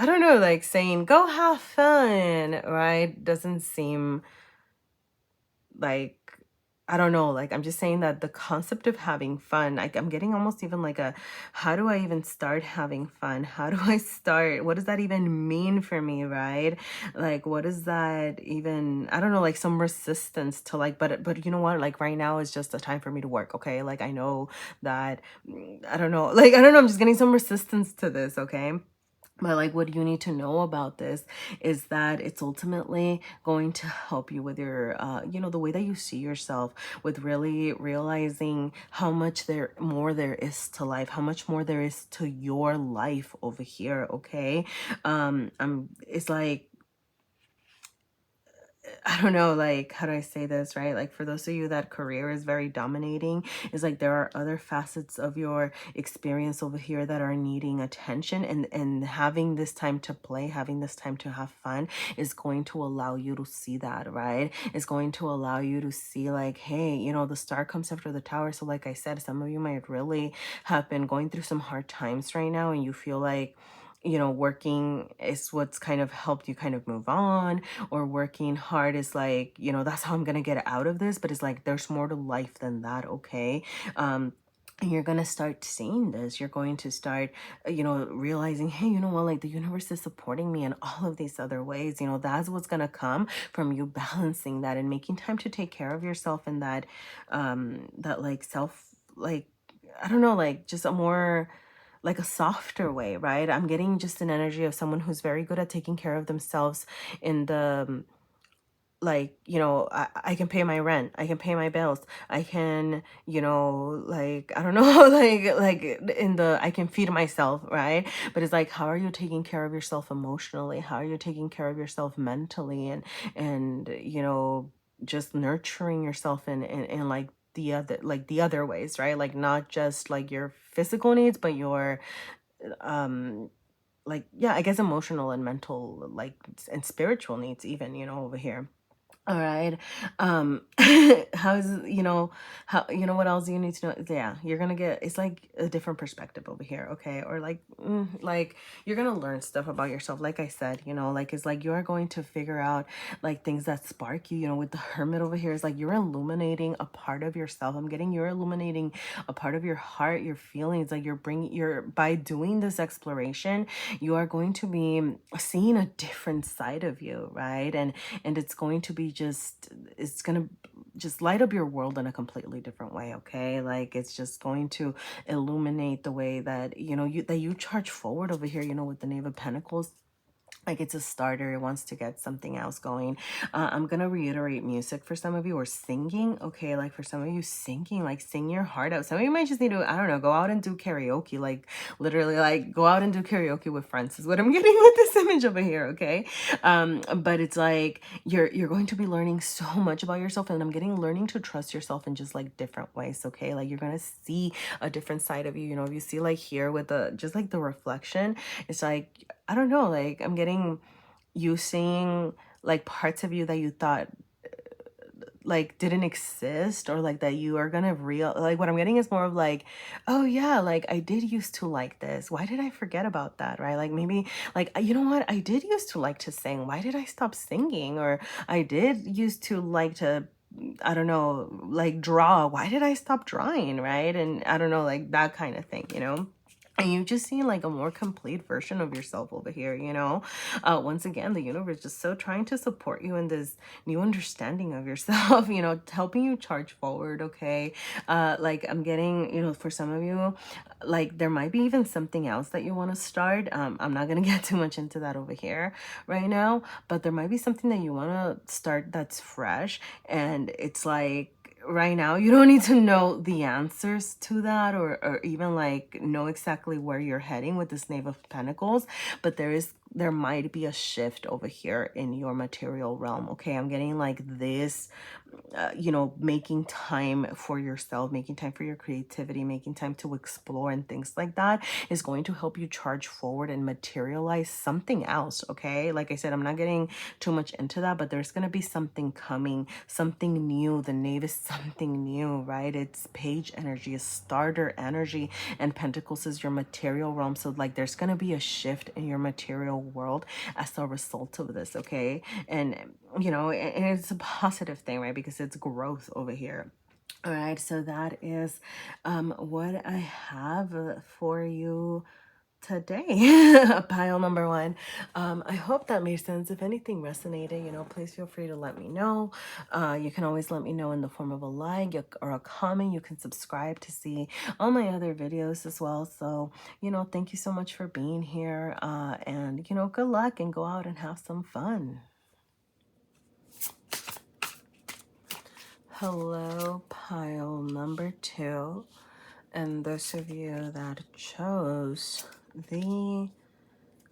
don't know, like, saying, go have fun, right? Doesn't seem like, I don't know, like, I'm just saying that the concept of having fun, like, I'm getting almost even like how do I even start having fun? How do I start? What does that even mean for me, right? Like, what is that even, I don't know, like some resistance to like, but you know what? Like right now is just a time for me to work, okay? Like, I know that, I don't know, like, I don't know, I'm just getting some resistance to this, okay? But like what you need to know about this is that it's ultimately going to help you with your, the way that you see yourself, with really realizing how much more there is to life, how much more there is to your life over here, okay? It's like, I don't know, like, how do I say this, right? Like, for those of you that career is very dominating, is like there are other facets of your experience over here that are needing attention, and having this time to play, having this time to have fun is going to allow you to see that, right? It's going to allow you to see, like, hey, you know, the star comes after the tower. So like I said, some of you might really have been going through some hard times right now, and you feel like, you know, working is what's kind of helped you kind of move on, or working hard is like, you know, that's how I'm gonna get out of this. But it's like there's more to life than that, okay? And you're gonna start seeing this. You're going to start, you know, realizing, hey, you know what, like the universe is supporting me in all of these other ways. You know, that's what's gonna come from you balancing that and making time to take care of yourself, and that that like self, like, I don't know, like just a more, like a softer way, right? I'm getting just an energy of someone who's very good at taking care of themselves in the like, you know, I can pay my rent, I can pay my bills, I can, you know, like, I don't know, like in the, I can feed myself, right? But it's like, how are you taking care of yourself emotionally? How are you taking care of yourself mentally? And you know, just nurturing yourself in like the other ways, right? Like not just like your physical needs, but your um like, yeah, I guess emotional and mental, like, and spiritual needs even, you know, over here. All right. Um, how's, you know, how, you know, what else you need to know? Yeah, you're gonna get, it's like a different perspective over here, okay? Or like you're gonna learn stuff about yourself. Like I said, you know, like it's like you're going to figure out like things that spark you, you know, with the hermit over here. It's like you're illuminating a part of yourself. I'm getting you're illuminating a part of your heart, your feelings, like you're bringing, you're, by doing this exploration, you are going to be seeing a different side of you, right? And it's going to be just, it's going to just light up your world in a completely different way, okay? Like it's just going to illuminate the way that, you know, you charge forward over here, you know, with the Knave of Pentacles. Like it's a starter, it wants to get something else going. I'm gonna reiterate music for some of you, or singing, okay? Like for some of you, singing, like sing your heart out. Some of you might just need to, I don't know, go out and do karaoke, like literally like go out and do karaoke with friends is what I'm getting with this image over here, okay? But it's like you're going to be learning so much about yourself, and I'm getting learning to trust yourself in just like different ways, okay? Like you're gonna see a different side of you, you know. If you see like here with the just like the reflection, it's like, I don't know, like I'm getting you seeing like parts of you that you thought like didn't exist, or like that you are gonna real, like what I'm getting is more of like, oh yeah, like I did used to like this, why did I forget about that, right? Like maybe like, you know what, I did used to like to sing, why did I stop singing? Or I did used to like to, I don't know, like draw, why did I stop drawing, right? And I don't know, like that kind of thing, you know. And you just see like a more complete version of yourself over here, you know. Once again, the universe just so trying to support you in this new understanding of yourself, you know, helping you charge forward, okay? Like I'm getting, you know, for some of you, like there might be even something else that you want to start. I'm not gonna get too much into that over here right now, but there might be something that you want to start that's fresh, and it's like, right now you don't need to know the answers to that, or even like know exactly where you're heading with this Knave of Pentacles, but there might be a shift over here in your material realm, okay? I'm getting like this, you know, making time for yourself, making time for your creativity, making time to explore and things like that is going to help you charge forward and materialize something else, okay? Like I said, I'm not getting too much into that, but there's going to be something coming, something new. The Knave is something new, right? It's page energy, a starter energy, and Pentacles is your material realm. So like there's going to be a shift in your material world as a result of this, okay? And you know, and it's a positive thing, right? Because it's growth over here. All right, so that is what I have for you today. Pile number one. I hope that made sense. If anything resonated, you know, please feel free to let me know. You can always let me know in the form of a like or a comment. You can subscribe to see all my other videos as well. So, you know, thank you so much for being here, and you know, good luck, and go out and have some fun. Hello, pile number two, and those of you that chose the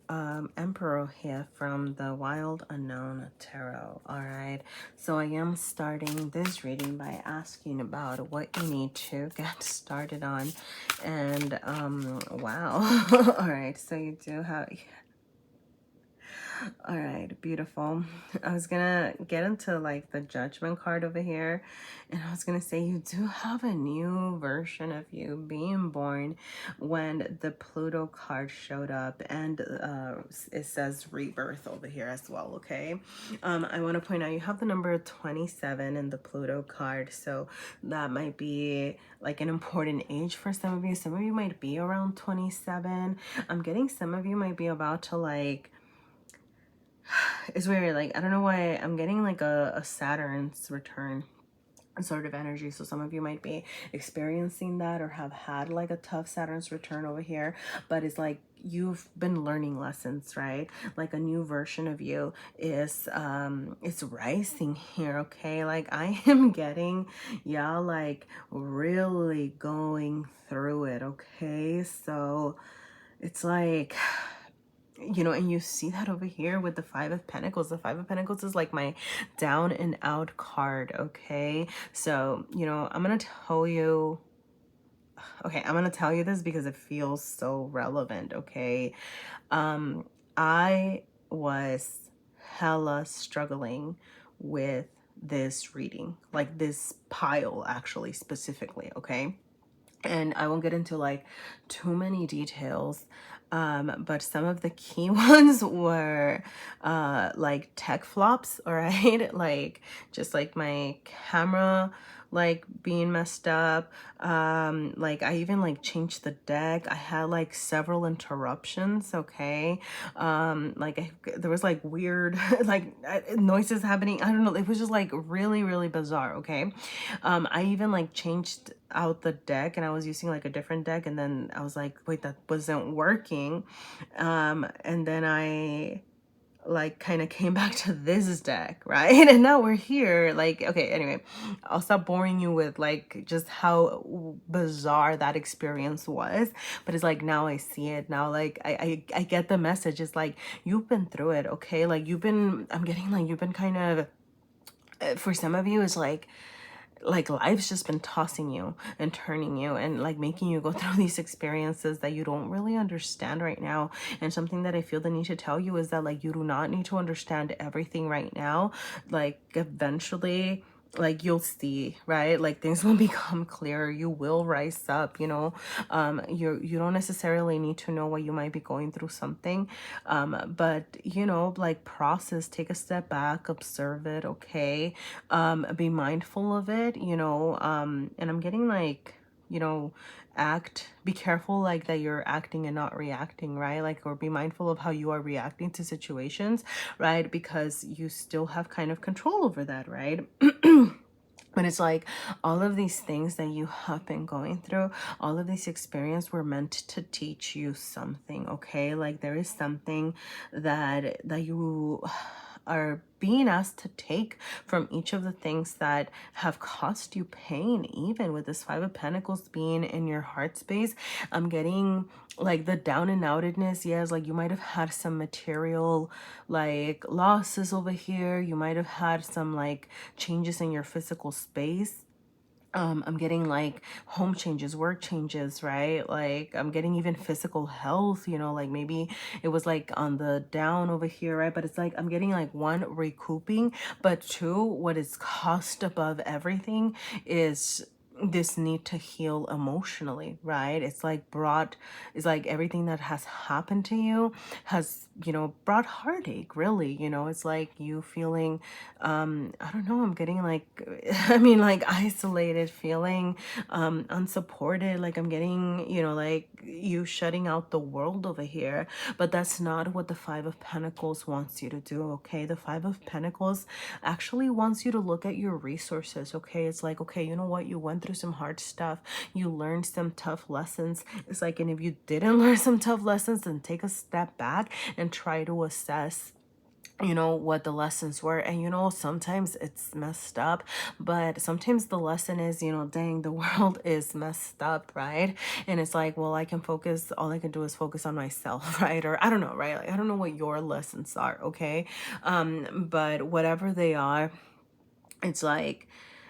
Emperor here from the Wild Unknown Tarot. All right, so I am starting this reading by asking about what you need to get started on. And wow. All right, so you do have, all right, beautiful. I was gonna get into like the judgment card over here, and I was gonna say you do have a new version of you being born when the Pluto card showed up, and it says rebirth over here as well. Okay, I want to point out you have the number 27 in the Pluto card, so that might be like an important age for some of you. Some of you might be around 27. I'm getting some of you might be about to like, it's weird, like I don't know why I'm getting like a Saturn's return sort of energy. So some of you might be experiencing that or have had like a tough Saturn's return over here, but it's like you've been learning lessons, right? Like a new version of you is it's rising here. Okay, like I am getting y'all like really going through it. Okay, so it's like, you know, and you see that over here with the Five of Pentacles. The Five of Pentacles is like my down and out card. Okay, so you know, I'm gonna tell you, okay, I'm gonna tell you this because it feels so relevant. Okay, I was hella struggling with this reading, like this pile actually specifically. Okay, and I won't get into like too many details, but some of the key ones were like tech flops, all right? Like just like my camera like being messed up. Like I even like changed the deck. I had like several interruptions. Okay, like there was like weird like noises happening. I don't know, it was just like really really bizarre. Okay, I even like changed out the deck and I was using like a different deck, and then I was like, wait, that wasn't working. And then I like kind of came back to this deck, right? And now we're here. Like, okay, anyway, I'll stop boring you with like just how bizarre that experience was. But it's like now I see it now, like I get the message. It's like you've been through it. Okay, like you've been, I'm getting like you've been kind of, for some of you it's like life's just been tossing you and turning you and like making you go through these experiences that you don't really understand right now. And something that I feel the need to tell you is that like you do not need to understand everything right now. Like eventually, like you'll see, right? Like things will become clearer, you will rise up, you know. You don't necessarily need to know what you might be going through something, but you know, like process, take a step back, observe it. Okay, be mindful of it, you know. And I'm getting like, you know, be careful like that you're acting and not reacting, right? Like, or be mindful of how you are reacting to situations, right? Because you still have kind of control over that, right? But it's like all of these things that you have been going through, all of these experiences were meant to teach you something. Okay, like there is something that you are being asked to take from each of the things that have caused you pain. Even with this Five of Pentacles being in your heart space, I'm getting like the down and outedness. Yes, like you might have had some material like losses over here, you might have had some like changes in your physical space. I'm getting like home changes, work changes, right? Like I'm getting even physical health, you know, like maybe it was like on the down over here, right? But it's like I'm getting like one, recouping, but two, what is cost above everything is this need to heal emotionally, right? It's like everything that has happened to you has, you know, brought heartache, really. You know, it's like you feeling, I don't know, I'm getting like, I mean, like isolated, feeling unsupported. Like I'm getting, you know, like you shutting out the world over here. But that's not what the Five of Pentacles wants you to do. Okay, the Five of Pentacles actually wants you to look at your resources. Okay, it's like, okay, you know what, you went through some hard stuff, you learned some tough lessons. It's like, and if you didn't learn some tough lessons, then take a step back and try to assess what the lessons were. And sometimes it's messed up, but sometimes the lesson is, dang, the world is messed up, right? And it's like, well, all I can do is focus on myself, right? Or I don't know, right? Like, I don't know what your lessons are, okay? But whatever they are, it's like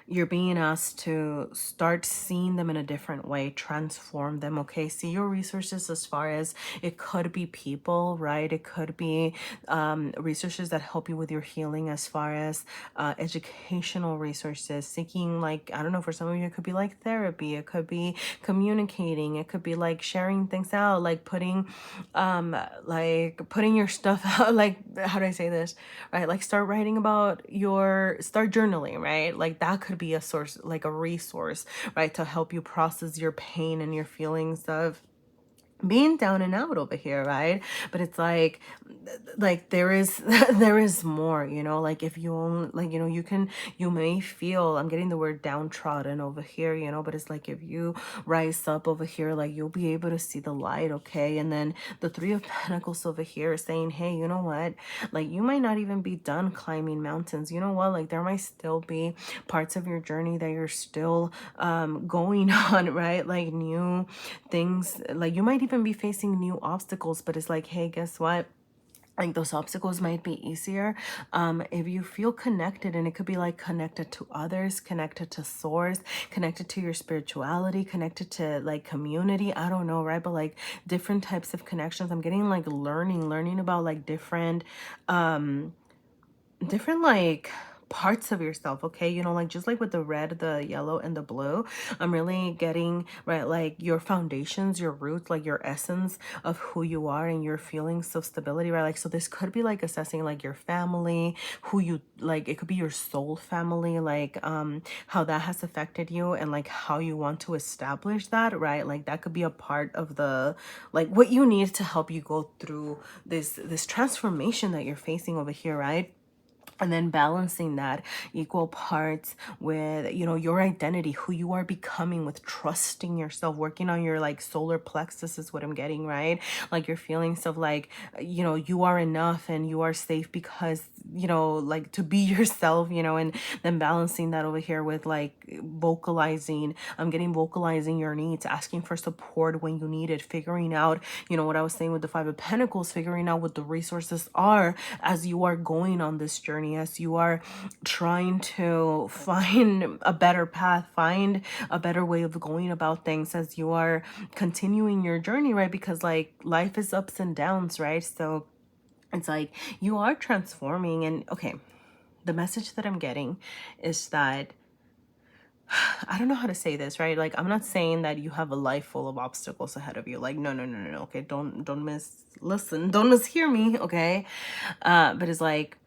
you're being asked to start seeing them in a different way, transform them, okay? See your resources as far as it could be people, right? It could be resources that help you with your healing, as far as educational resources, seeking, like, I don't know, for some of you, it could be like therapy, it could be communicating, it could be like sharing things out, like putting your stuff out, like, how do I say this, right? Like start writing about start journaling, right? Like that could be a source, like a resource, right? To help you process your pain and your feelings of being down and out over here, right? But it's like there is there is more, like if you only, like, you may feel, I'm getting the word downtrodden over here, but it's like if you rise up over here, like you'll be able to see the light, okay? And then the Three of Pentacles over here is saying, hey, you know what, like you might not even be done climbing mountains, you know what, like there might still be parts of your journey that you're still going on, right? Like new things, like you might even be facing new obstacles, but it's like, hey, guess what, like those obstacles might be easier if you feel connected. And it could be like connected to others, connected to source, connected to your spirituality, connected to like community, I don't know, right? But like different types of connections. I'm getting like learning about like different like parts of yourself, okay? Like just like with the red, the yellow, and the blue, I'm really getting, right, like your foundations, your roots, like your essence of who you are and your feelings of stability, right? Like, so this could be like assessing like your family, who you, like it could be your soul family, like how that has affected you, and like how you want to establish that, right? Like that could be a part of the, like what you need to help you go through this transformation that you're facing over here, right? And then balancing that equal parts with, your identity, who you are becoming, with trusting yourself, working on your like solar plexus is what I'm getting, right? Like your feelings of like, you are enough and you are safe because, like to be yourself, and then balancing that over here with like vocalizing, I'm getting vocalizing your needs, asking for support when you need it, figuring out, what I was saying with the Five of Pentacles, figuring out what the resources are as you are going on this journey, as you are trying to find a better path, find a better way of going about things as you are continuing your journey, right? Because like life is ups and downs, right? So it's like you are transforming. And okay, the message that I'm getting is that I don't know how to say this, right? Like, I'm not saying that you have a life full of obstacles ahead of you. Like, no. Okay, don't listen, don't mishear me, okay? But it's like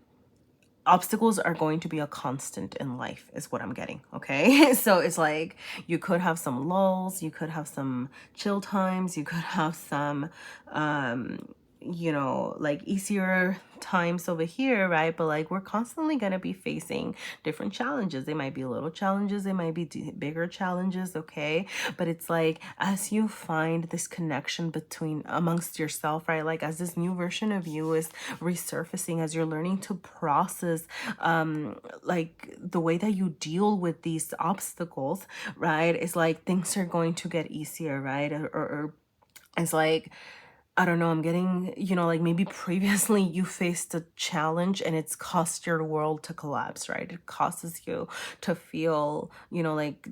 obstacles are going to be a constant in life, is what I'm getting, okay? So it's like you could have some lulls, you could have some chill times, you could have some like easier times over here, right? But like we're constantly going to be facing different challenges. They might be little challenges, they might be bigger challenges, okay? But it's like as you find this connection between amongst yourself, right? Like as this new version of you is resurfacing, as you're learning to process like the way that you deal with these obstacles, right? It's like things are going to get easier, right? Or it's like, I don't know, I'm getting, like maybe previously you faced a challenge and it's caused your world to collapse, right? It causes you to feel, like,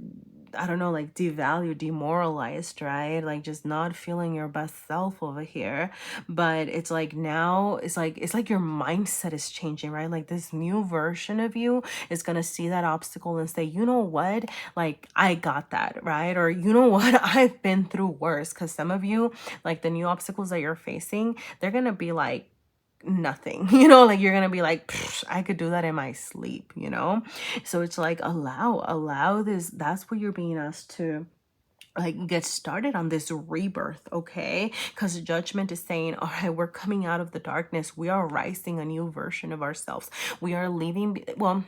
I don't know, like devalued, demoralized, right? Like just not feeling your best self over here. But it's like now, it's like your mindset is changing, right? Like this new version of you is gonna see that obstacle and say, you know what? Like I got that, right? Or you know what? I've been through worse. Because some of you, like the new obstacles that you're facing, they're gonna be like nothing, like you're gonna be like, I could do that in my sleep, so it's like allow this. That's what you're being asked to like get started on this rebirth, okay? Because judgment is saying, all right, we're coming out of the darkness, we are rising a new version of ourselves, we are leaving, well,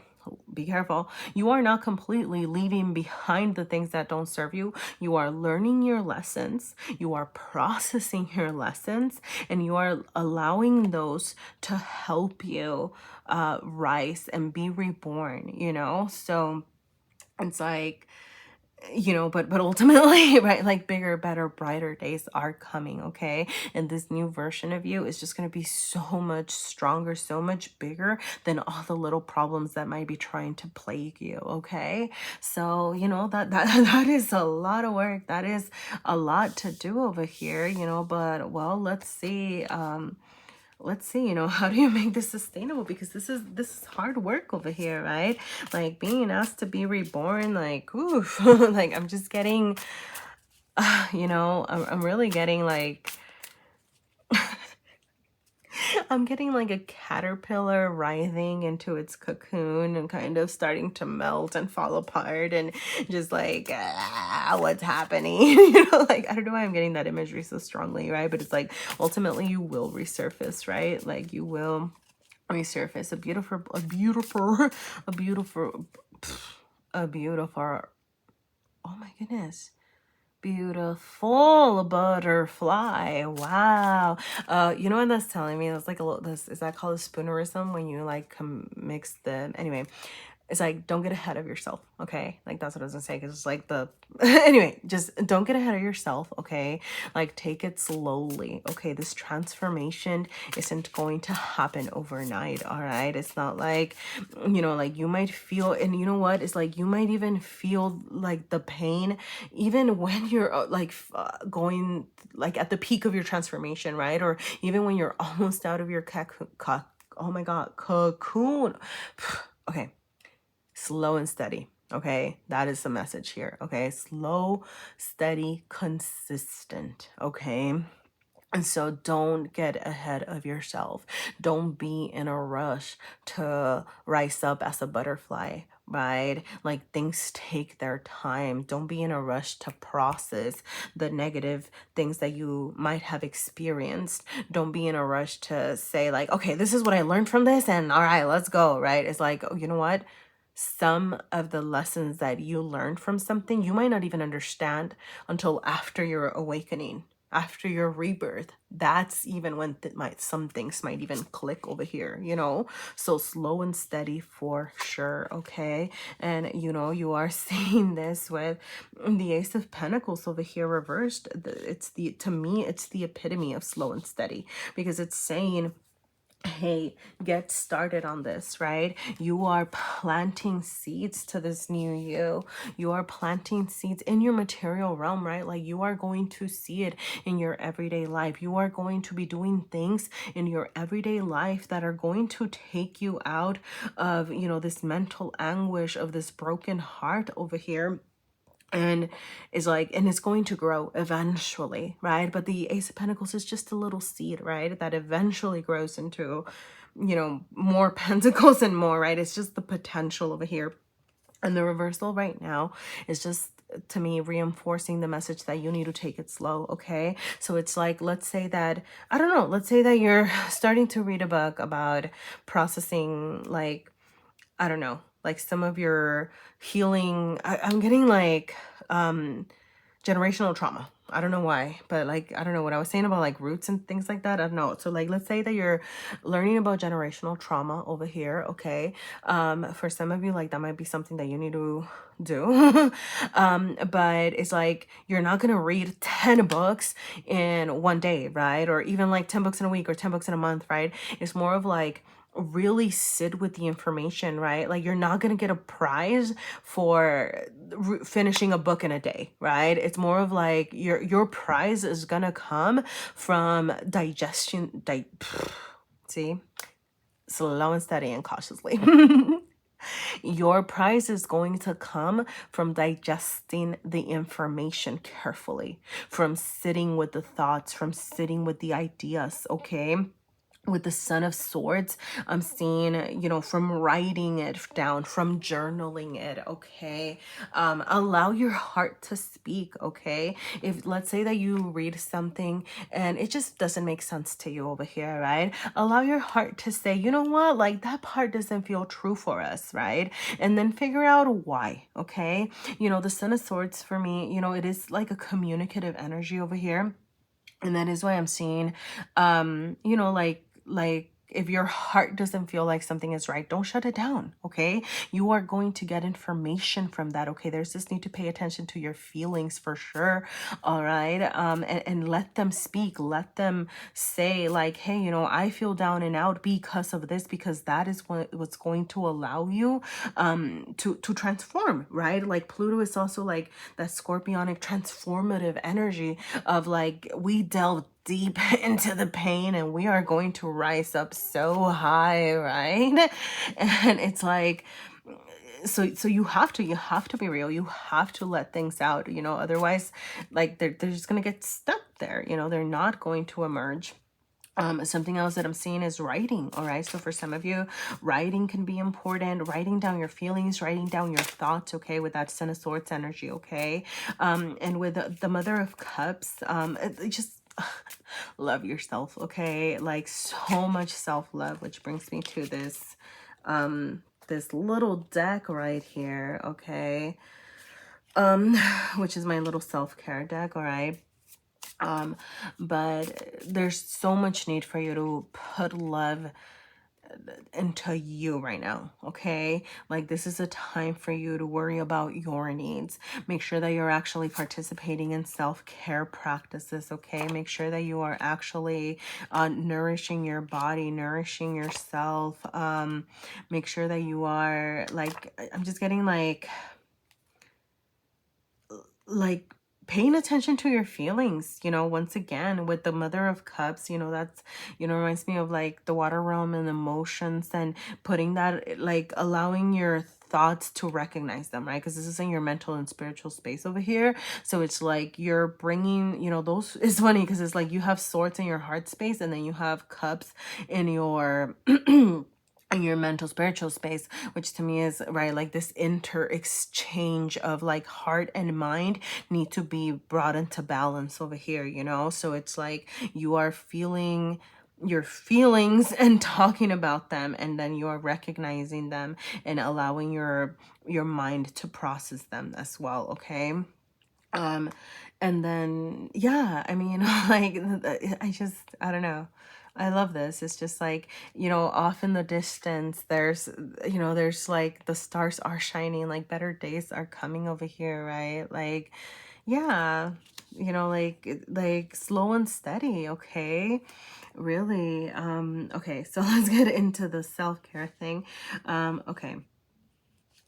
be careful, you are not completely leaving behind the things that don't serve you. You are learning your lessons, you are processing your lessons, and you are allowing those to help you rise and be reborn, you know? So it's like, you know, but ultimately, right, like bigger, better, brighter days are coming, okay? And this new version of you is just going to be so much stronger, so much bigger than all the little problems that might be trying to plague you, okay? So, you know, that is a lot of work. That is a lot to do over here, you know, but well, let's see, you know, how do you make this sustainable? Because this is hard work over here, right? Like being asked to be reborn, like oof. Like I'm just getting you know, I'm really getting like I'm getting like a caterpillar writhing into its cocoon and kind of starting to melt and fall apart and just like, what's happening? You know, like, I don't know why I'm getting that imagery so strongly, right? But it's like, ultimately you will resurface, right? Like you will resurface a beautiful, oh my goodness. Beautiful butterfly. Wow. You know what that's telling me? That's like a little, this, is that called a spoonerism when you like mix the, anyway, it's like, don't get ahead of yourself, okay? Like, that's what I was gonna say, because it's like the, anyway, just don't get ahead of yourself, okay? Like, take it slowly, okay? This transformation isn't going to happen overnight, all right? It's not like, you know, like you might feel, and you know what? It's like, you might even feel like the pain, even when you're going, like at the peak of your transformation, right? Or even when you're almost out of your oh my God, cocoon. Okay. Slow and steady. Okay, that is the message here. Okay, slow, steady, consistent. Okay. And so don't get ahead of yourself. Don't be in a rush to rise up as a butterfly, right? Like things take their time. Don't be in a rush to process the negative things that you might have experienced. Don't be in a rush to say like, okay, this is what I learned from this and all right, let's go, right? It's like, oh, you know what? Some of the lessons that you learned from something, you might not even understand until after your awakening, after your rebirth. That's even when some things might even click over here, you know? So slow and steady for sure, okay? And, you know, you are seeing this with the Ace of Pentacles over here reversed. To me, it's the epitome of slow and steady, because it's saying, hey, get started on this, right? You are planting seeds to this new you. You are planting seeds in your material realm, right? Like you are going to see it in your everyday life. You are going to be doing things in your everyday life that are going to take you out of, you know, this mental anguish of this broken heart over here. And is like, and it's going to grow eventually, right? But the Ace of Pentacles is just a little seed, right? That eventually grows into, you know, more pentacles and more, right? It's just the potential over here. And the reversal right now is just, to me, reinforcing the message that you need to take it slow, okay? So it's like, let's say that, I don't know, let's say that you're starting to read a book about processing, like, I don't know, like some of your healing. I'm getting like generational trauma. I don't know why, but like, I don't know what I was saying about like roots and things like that. I don't know. So like, let's say that you're learning about generational trauma over here. Okay. For some of you, like that might be something that you need to do. But it's like, you're not going to read 10 books in one day, right? Or even like 10 books in a week or 10 books in a month, right? It's more of like, really sit with the information, right? Like you're not going to get a prize for finishing a book in a day, right? It's more of like your prize is going to come from digestion, see, slow and steady and cautiously. Your prize is going to come from digesting the information carefully, from sitting with the thoughts, from sitting with the ideas, okay? with the Son of Swords, I'm seeing, from writing it down, from journaling it, okay? Allow your heart to speak, okay? If, let's say that you read something and it just doesn't make sense to you over here, right? Allow your heart to say, you know what, like that part doesn't feel true for us, right? And then figure out why, okay? The Son of Swords for me, it is like a communicative energy over here, and that is why I'm seeing, like if your heart doesn't feel like something is right, don't shut it down, okay? You are going to get information from that, okay? There's this need to pay attention to your feelings for sure, all right? And let them speak, let them say like, hey, I feel down and out because of this, because that is what's going to allow you to transform, right? Like Pluto is also like that scorpionic transformative energy of like, we delve deep into the pain and we are going to rise up so high, right? And it's like, so you have to be real, you have to let things out, otherwise like they're just gonna get stuck there, they're not going to emerge. Something else that I'm seeing is writing. All right. So for some of you, writing can be important. Writing down your feelings, writing down your thoughts. Okay. With that Ten of Swords energy. Okay. And with the Mother of Cups, just love yourself. Okay. Like so much self-love, which brings me to this little deck right here. Okay. Which is my little self-care deck. All right. But there's so much need for you to put love into you right now, okay? Like this is a time for you to worry about your needs. Make sure that you're actually participating in self-care practices, okay? Make sure that you are actually nourishing your body, nourishing yourself. Make sure that you are like, I'm just getting like paying attention to your feelings, once again with the Mother of Cups, that's, reminds me of like the water realm and emotions, and putting that, like allowing your thoughts to recognize them, right? Because this is in your mental and spiritual space over here. So it's like you're bringing, those, it's funny because it's like you have swords in your heart space and then you have cups in your in your mental spiritual space, which to me is right, like this inter exchange of like heart and mind need to be brought into balance over here, so it's like you are feeling your feelings and talking about them, and then you are recognizing them and allowing your mind to process them as well, okay? um and then yeah, I mean, like I don't know, I love this. It's just like, off in the distance there's, there's like the stars are shining, like better days are coming over here, right? Like yeah, like slow and steady, okay? Really. Okay, so let's get into the self-care thing. Okay,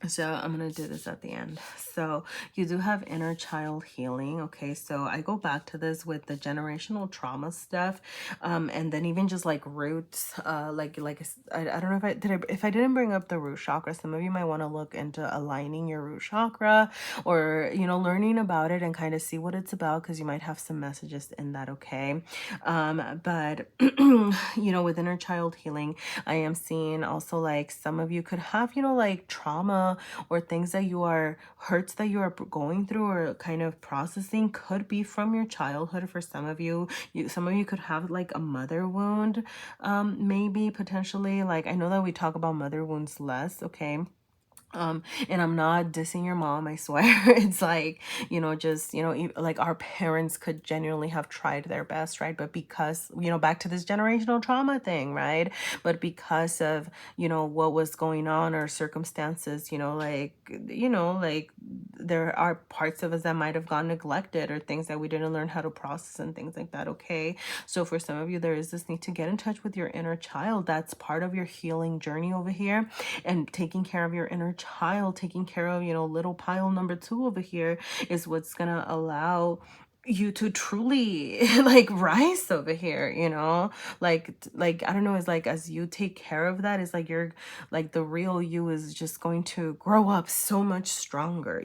so I'm going to do this at the end. So you do have inner child healing. Okay. So I go back to this with the generational trauma stuff. And then even just like roots, I don't know if if I didn't bring up the root chakra, some of you might want to look into aligning your root chakra, or, learning about it and kind of see what it's about, because you might have some messages in that. Okay. But, with inner child healing, I am seeing also like some of you could have, like trauma or things that you are, hurts that you are going through or kind of processing, could be from your childhood. For some of you, some of you could have like a mother wound, maybe potentially. Like I know that we talk about mother wounds less, okay? And I'm not dissing your mom, I swear. It's like, just, like our parents could genuinely have tried their best, right? But because, back to this generational trauma thing, right? But because of, what was going on or circumstances, like there are parts of us that might have gone neglected, or things that we didn't learn how to process and things like that, okay? So for some of you, there is this need to get in touch with your inner child. That's part of your healing journey over here, and taking care of your inner child, taking care of, little pile number 2 over here is what's gonna allow you to truly like rise over here, like I don't know, it's like as you take care of that, it's like you're like the real you is just going to grow up so much stronger,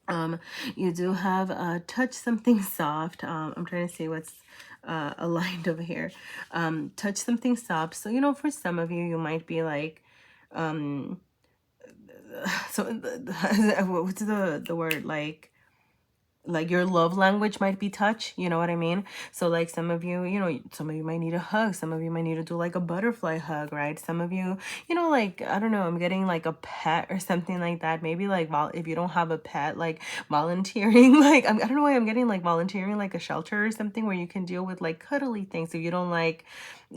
Um, you do have touch something soft. I'm trying to see what's aligned over here. Touch something soft. So, you know, for some of you, you might be like, um, so what's the word, like your love language might be touch, you know what I mean? So like some of you, you know, some of you might need a hug, some of you might need to do like a butterfly hug, right? Some of you, you know, like I don't know, I'm getting like a pet or something like that. Maybe like if you don't have a pet, like volunteering, like I don't know why I'm getting like volunteering like a shelter or something where you can deal with like cuddly things if you don't like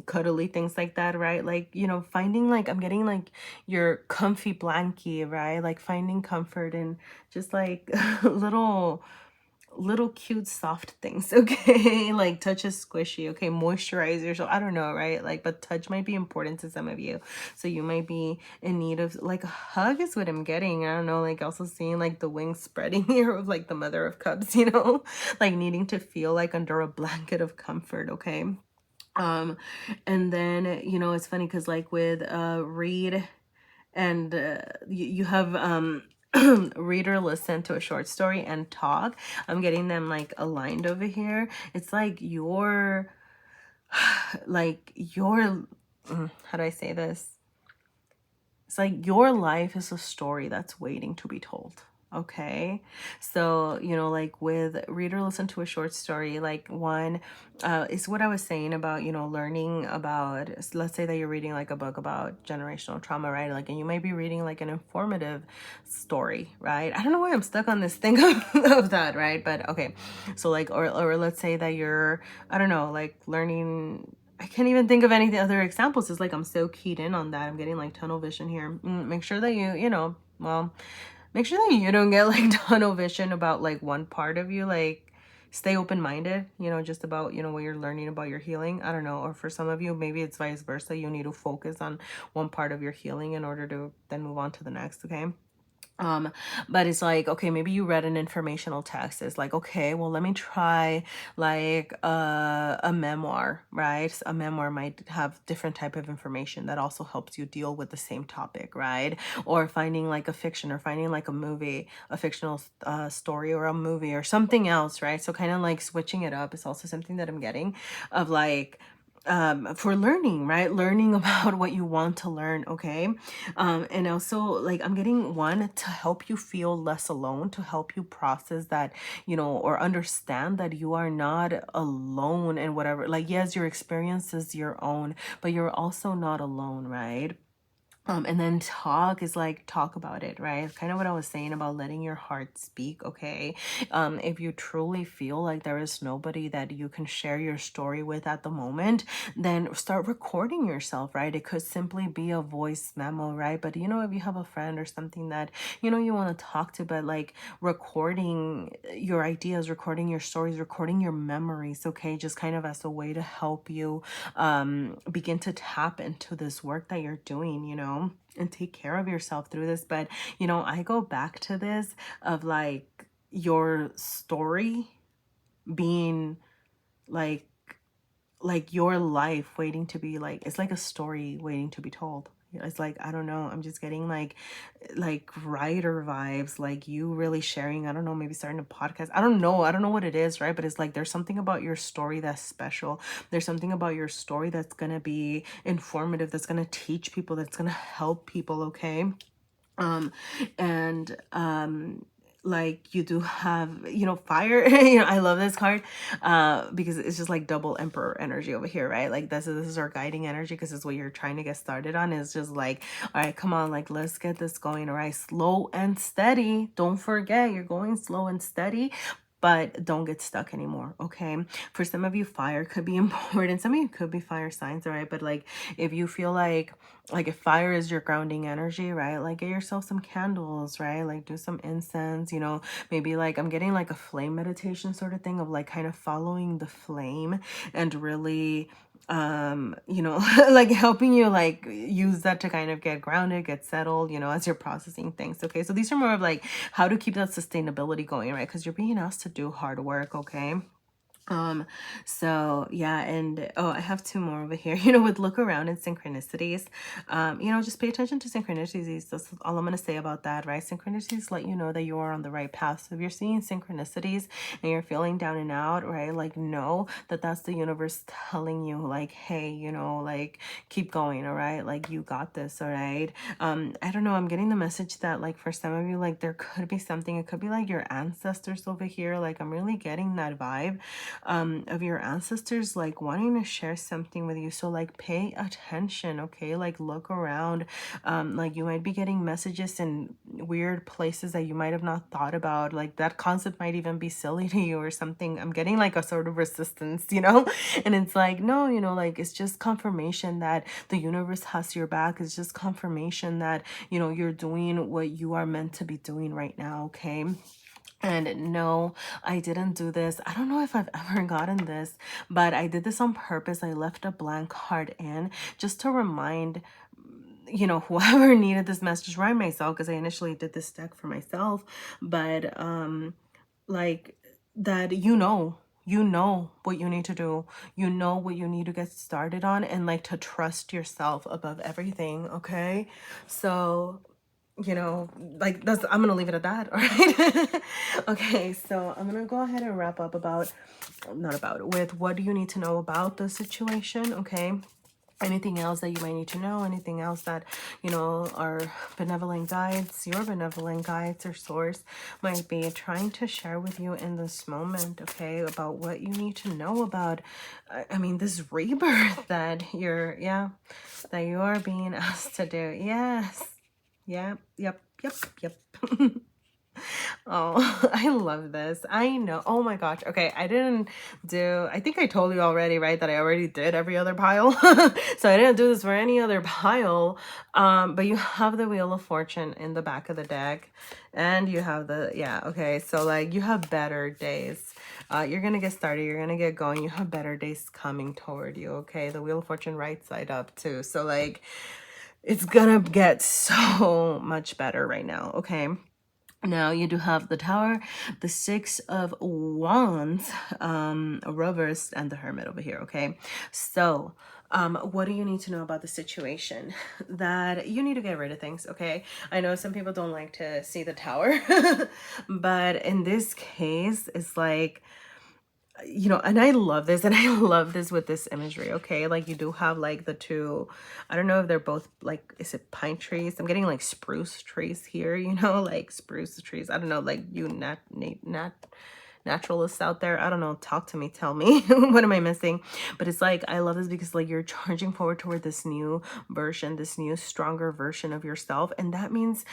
cuddly things like that, right? Like, you know, finding like I'm getting like your comfy blankie, right? Like finding comfort and just like little cute soft things, okay? Like touch is squishy, okay? Moisturizer, so I don't know, right? Like, but touch might be important to some of you, so you might be in need of like a hug is what I'm getting. I don't know, like also seeing like the wings spreading here of like the mother of cups, you know, like needing to feel like under a blanket of comfort, okay? um and then, you know, it's funny because like with read and you have read or listen to a short story and talk. I'm getting them like aligned over here. It's like your how do I say this? It's like your life is a story that's waiting to be told. Okay. So, you know, like with read or listen to a short story, like one is what I was saying about, you know, learning about, let's say that you're reading like a book about generational trauma, right? Like, and you might be reading like an informative story, right? I don't know why I'm stuck on this thing of that, right? But okay. So like, or let's say that you're, I don't know, like learning, I can't even think of any other examples. It's like I'm so keyed in on that. I'm getting like tunnel vision here. Make sure that you know, well, make sure that you don't get like tunnel vision about like one part of you. Like stay open-minded, you know, just about, you know, what you're learning about your healing. I don't know. Or for some of you, maybe it's vice versa. You need to focus on one part of your healing in order to then move on to the next, okay? um but it's like, okay, maybe you read an informational text. It's like, okay, well, let me try like a memoir, right? A memoir might have different type of information that also helps you deal with the same topic, right? Or finding like a fiction, or finding like a movie, a fictional story, or a movie or something else, right? So kind of like switching it up is also something that I'm getting of like for learning, right? Learning about what you want to learn, okay? And also like I'm getting one to help you feel less alone, to help you process that, you know, or understand that you are not alone in whatever, like yes, your experience is your own, but you're also not alone, right? And then talk is like talk about it, right? It's kind of what I was saying about letting your heart speak, okay? If you truly feel like there is nobody that you can share your story with at the moment, then start recording yourself, right? It could simply be a voice memo, right? But you know, if you have a friend or something that, you know, you want to talk to, but like recording your ideas, recording your stories, recording your memories, okay? Just kind of as a way to help you begin to tap into this work that you're doing, you know, and take care of yourself through this. But, you know, I go back to this of like your story being like your life waiting to be like, it's like a story waiting to be told. It's like, I don't know, I'm just getting like writer vibes, like you really sharing, I don't know, maybe starting a podcast. I don't know what it is, right? But it's like there's something about your story that's special. There's something about your story that's gonna be informative, that's gonna teach people, that's gonna help people, okay? um and like you do have, you know, fire. You know, I love this card because it's just like double emperor energy over here, right? Like this is our guiding energy, because it's what you're trying to get started on. Is just like, all right, come on, like let's get this going. All right, slow and steady. Don't forget, you're going slow and steady, but don't get stuck anymore, okay? For some of you, fire could be important. Some of you could be fire signs, all right? But like if you feel like if fire is your grounding energy, right? Like get yourself some candles, right? Like do some incense, you know, maybe like I'm getting like a flame meditation sort of thing of like kind of following the flame and really you know, like helping you like use that to kind of get grounded, get settled, you know, as you're processing things, okay? So these are more of like how to keep that sustainability going, right? Because you're being asked to do hard work, okay? Um, so yeah, and oh, I have two more over here. With look around and synchronicities. Just pay attention to synchronicities. That's all I'm gonna say about that, right? Synchronicities let you know that you are on the right path. So if you're seeing synchronicities and you're feeling down and out, right? Like know that that's the universe telling you, like, hey, like keep going, all right? Like you got this, all right? I don't know. I'm getting the message that like for some of you, like there could be something. It could be like your ancestors over here. Like I'm really getting that vibe of your ancestors like wanting to share something with you. So like pay attention, okay? Like look around. Like you might be getting messages in weird places that you might have not thought about. Like that concept might even be silly to you or something. I'm getting like a sort of resistance, and it's like, no, like it's just confirmation that the universe has your back. It's just confirmation that, you're doing what you are meant to be doing right now, okay? And no, I didn't do this. I don't know if I've ever gotten this, but I did this on purpose. I left a blank card in just to remind, whoever needed this message, right, myself, because I initially did this deck for myself, but like that, you know what you need to do. You know what you need to get started on, and like to trust yourself above everything, okay? So like that's, I'm gonna leave it at that. All right. Okay, so I'm gonna go ahead and wrap up about, not about, with what do you need to know about the situation, okay? Anything else that you might need to know, anything else that our benevolent guides, your benevolent guides or source might be trying to share with you in this moment, okay? About what you need to know about, I mean, this rebirth that that you are being asked to do. Yes. Yep. Oh, I love this. I know. Oh my gosh. Okay, I think I told you already, right, that I already did every other pile. So I didn't do this for any other pile. But you have the Wheel of Fortune in the back of the deck. And you have okay. So like you have better days. You're gonna get started. You're gonna get going. You have better days coming toward you, okay? The Wheel of Fortune right side up too. So like it's gonna get so much better right now, okay? Now you do have the Tower, the Six of Wands, reversed, and the Hermit over here, okay? So, what do you need to know about the situation? That you need to get rid of things, okay? I know some people don't like to see the Tower, but in this case, it's like, and I love this, and I love this with this imagery, okay? Like you do have like the two, I don't know if they're both like, is it pine trees? I'm getting like spruce trees here, like spruce trees. I don't know, like you naturalists out there, I don't know, talk to me, tell me what am I missing? But it's like, I love this because like you're charging forward toward this new version, this new stronger version of yourself, and that means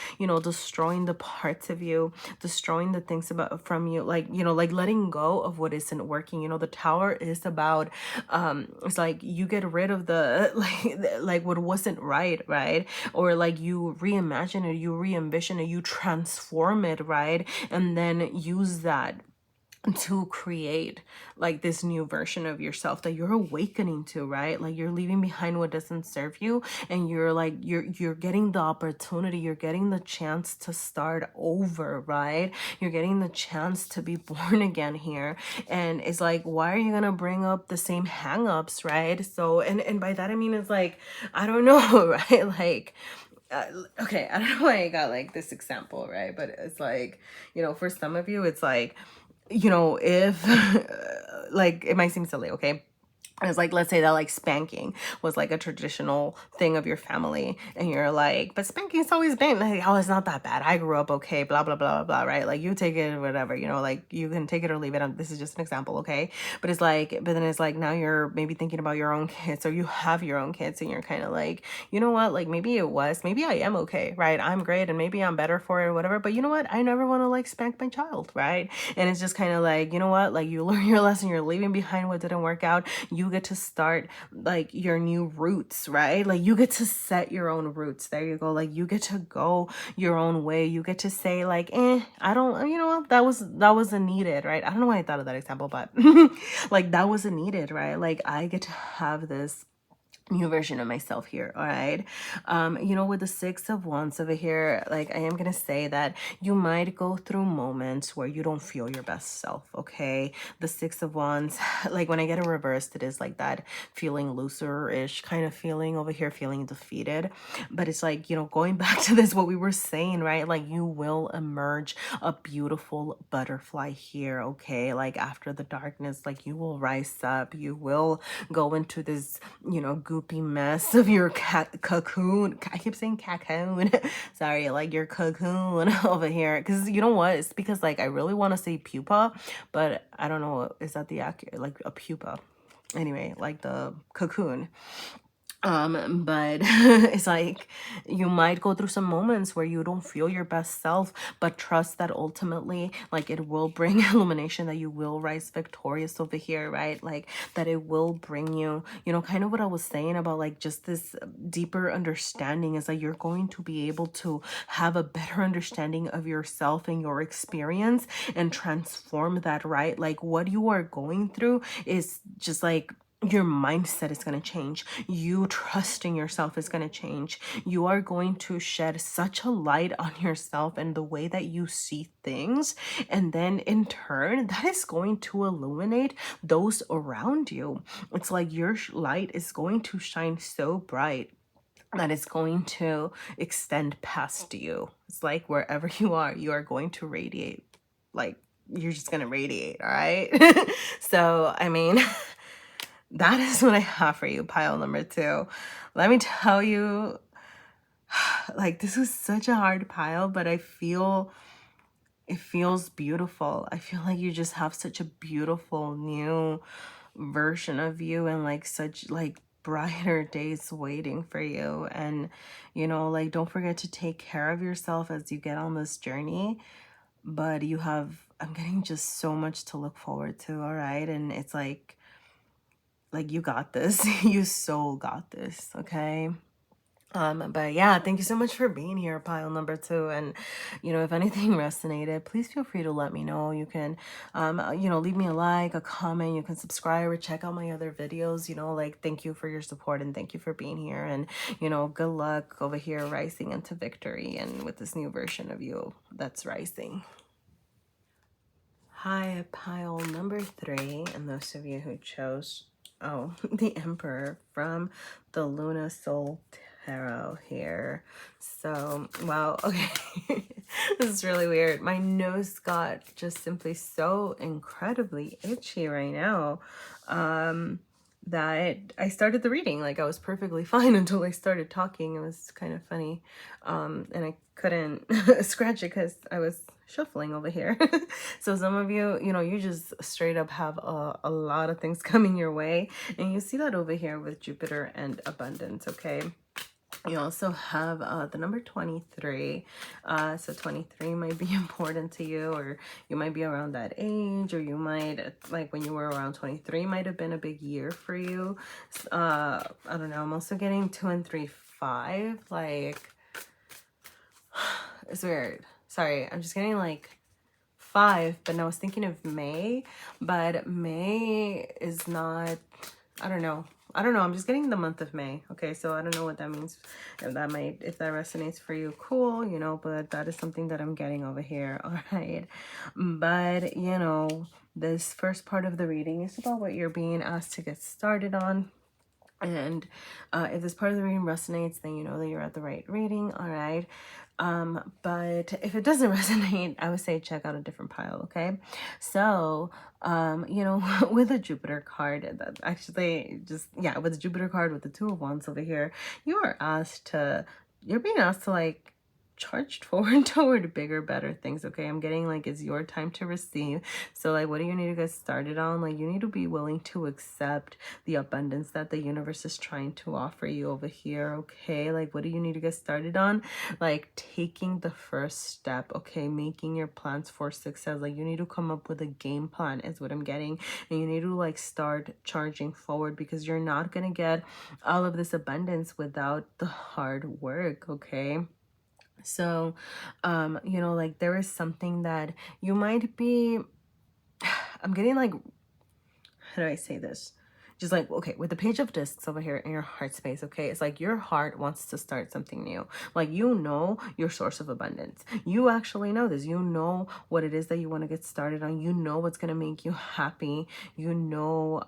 destroying the parts of you, destroying the things about from you, like like letting go of what isn't working. The Tower is about it's like you get rid of the like what wasn't right, or like you reimagine it, you re-envision it, you transform it, right, and then use that to create like this new version of yourself that you're awakening to, right? Like you're leaving behind what doesn't serve you, and you're like you're getting the opportunity, you're getting the chance to start over, right? You're getting the chance to be born again here. And it's like, why are you gonna bring up the same hang-ups, right? So and by that I mean, it's like, I don't know, right? Like okay, I don't know why I got like this example, right? But it's like, for some of you it's like, if like it might seem silly, okay? It's like, let's say that like spanking was like a traditional thing of your family, and you're like, but spanking's always been like, oh, it's not that bad, I grew up okay, blah blah blah blah, right? Like you take it, whatever, like you can take it or leave it. This is just an example, okay? But it's like, but then it's like now you're maybe thinking about your own kids, or you have your own kids, and you're kind of like, you know what, like maybe I am okay, right? I'm great, and maybe I'm better for it or whatever, but you know what, I never want to like spank my child, right? And it's just kind of like, you know what, like you learn your lesson, you're leaving behind what didn't work out, you get to start like your new roots, right? Like you get to set your own roots. There you go. Like you get to go your own way. You get to say like, I don't, that wasn't needed, right? I don't know why I thought of that example, but like that wasn't needed, right? Like I get to have this new version of myself here. All right. With the Six of Wands over here, like, I am gonna say that you might go through moments where you don't feel your best self. Okay. The Six of Wands, like, when I get it reversed, it is like that feeling looser-ish kind of feeling over here, feeling defeated. But it's like, going back to this, what we were saying, right? Like, you will emerge a beautiful butterfly here. Okay. Like, after the darkness, like, you will rise up, you will go into this, goopy mess of your cocoon. I keep saying cocoon. Sorry, like your cocoon over here. Because you know what? It's because, like, I really want to say pupa, but I don't know. Is that the accurate, like, a pupa? Anyway, like the cocoon. But it's like you might go through some moments where you don't feel your best self, but trust that ultimately, like, it will bring illumination, that you will rise victorious over here, right? Like, that it will bring you, kind of what I was saying about, like, just this deeper understanding, is that you're going to be able to have a better understanding of yourself and your experience and transform that, right? Like, what you are going through is just like, your mindset is going to change. You trusting yourself is going to change. You are going to shed such a light on yourself and the way that you see things. And then in turn, that is going to illuminate those around you. It's like your light is going to shine so bright that it's going to extend past you. It's like wherever you are going to radiate. Like, you're just going to radiate, all right? So, I mean, that is what I have for you, pile number 2. Let me tell you, like, this was such a hard pile, but I feel it feels beautiful. I feel like you just have such a beautiful new version of you, and like such like brighter days waiting for you. And like, don't forget to take care of yourself as you get on this journey. But I'm getting just so much to look forward to, all right? And it's like you got this. You so got this, okay? But yeah, thank you so much for being here, pile number 2. And if anything resonated, please feel free to let me know. You can leave me a like, a comment, you can subscribe or check out my other videos. Like, thank you for your support and thank you for being here. And good luck over here rising into victory and with this new version of you that's rising. Hi, pile number 3, and those of you who chose the Emperor from the Luna Soul Tarot here. So, wow, okay. This is really weird. My nose got just simply so incredibly itchy right now that I started the reading. Like, I was perfectly fine until I started talking. It was kind of funny. And I couldn't scratch it because I was shuffling over here. So some of you, you just straight up have a lot of things coming your way. And you see that over here with Jupiter and abundance, okay? You also have the number 23. So 23 might be important to you, or you might be around that age, or you might, like, when you were around 23 might have been a big year for you. I don't know. I'm also getting 2 and 3, 5. Like, it's weird. Sorry, I'm just getting like 5, but I was thinking of May, but May is not, I don't know. I'm just getting the month of May. Okay, so I don't know what that means. If that resonates for you, cool, but that is something that I'm getting over here. All right. But, this first part of the reading is about what you're being asked to get started on. And if this part of the reading resonates, then you know that you're at the right reading. All right. But if it doesn't resonate, I would say check out a different pile, okay? So, with a Jupiter card, that actually with the Jupiter card, with the 2 of Wands over here, you're being asked to, like, charged forward toward bigger, better things, okay? I'm getting, like, it's your time to receive. So, like, what do you need to get started on? Like, you need to be willing to accept the abundance that the universe is trying to offer you over here, okay? Like, what do you need to get started on? Like, taking the first step, okay? Making your plans for success. Like, you need to come up with a game plan is what I'm getting. And you need to, like, start charging forward, because you're not gonna get all of this abundance without the hard work, okay? So, like, there is something that you might be, I'm getting, like, how do I say this? just like, okay, with the Page of Discs over here in your heart space, okay, it's like your heart wants to start something new. Like, you know your source of abundance. You actually know this. You know what it is that you want to get started on. You know what's going to make you happy. You know,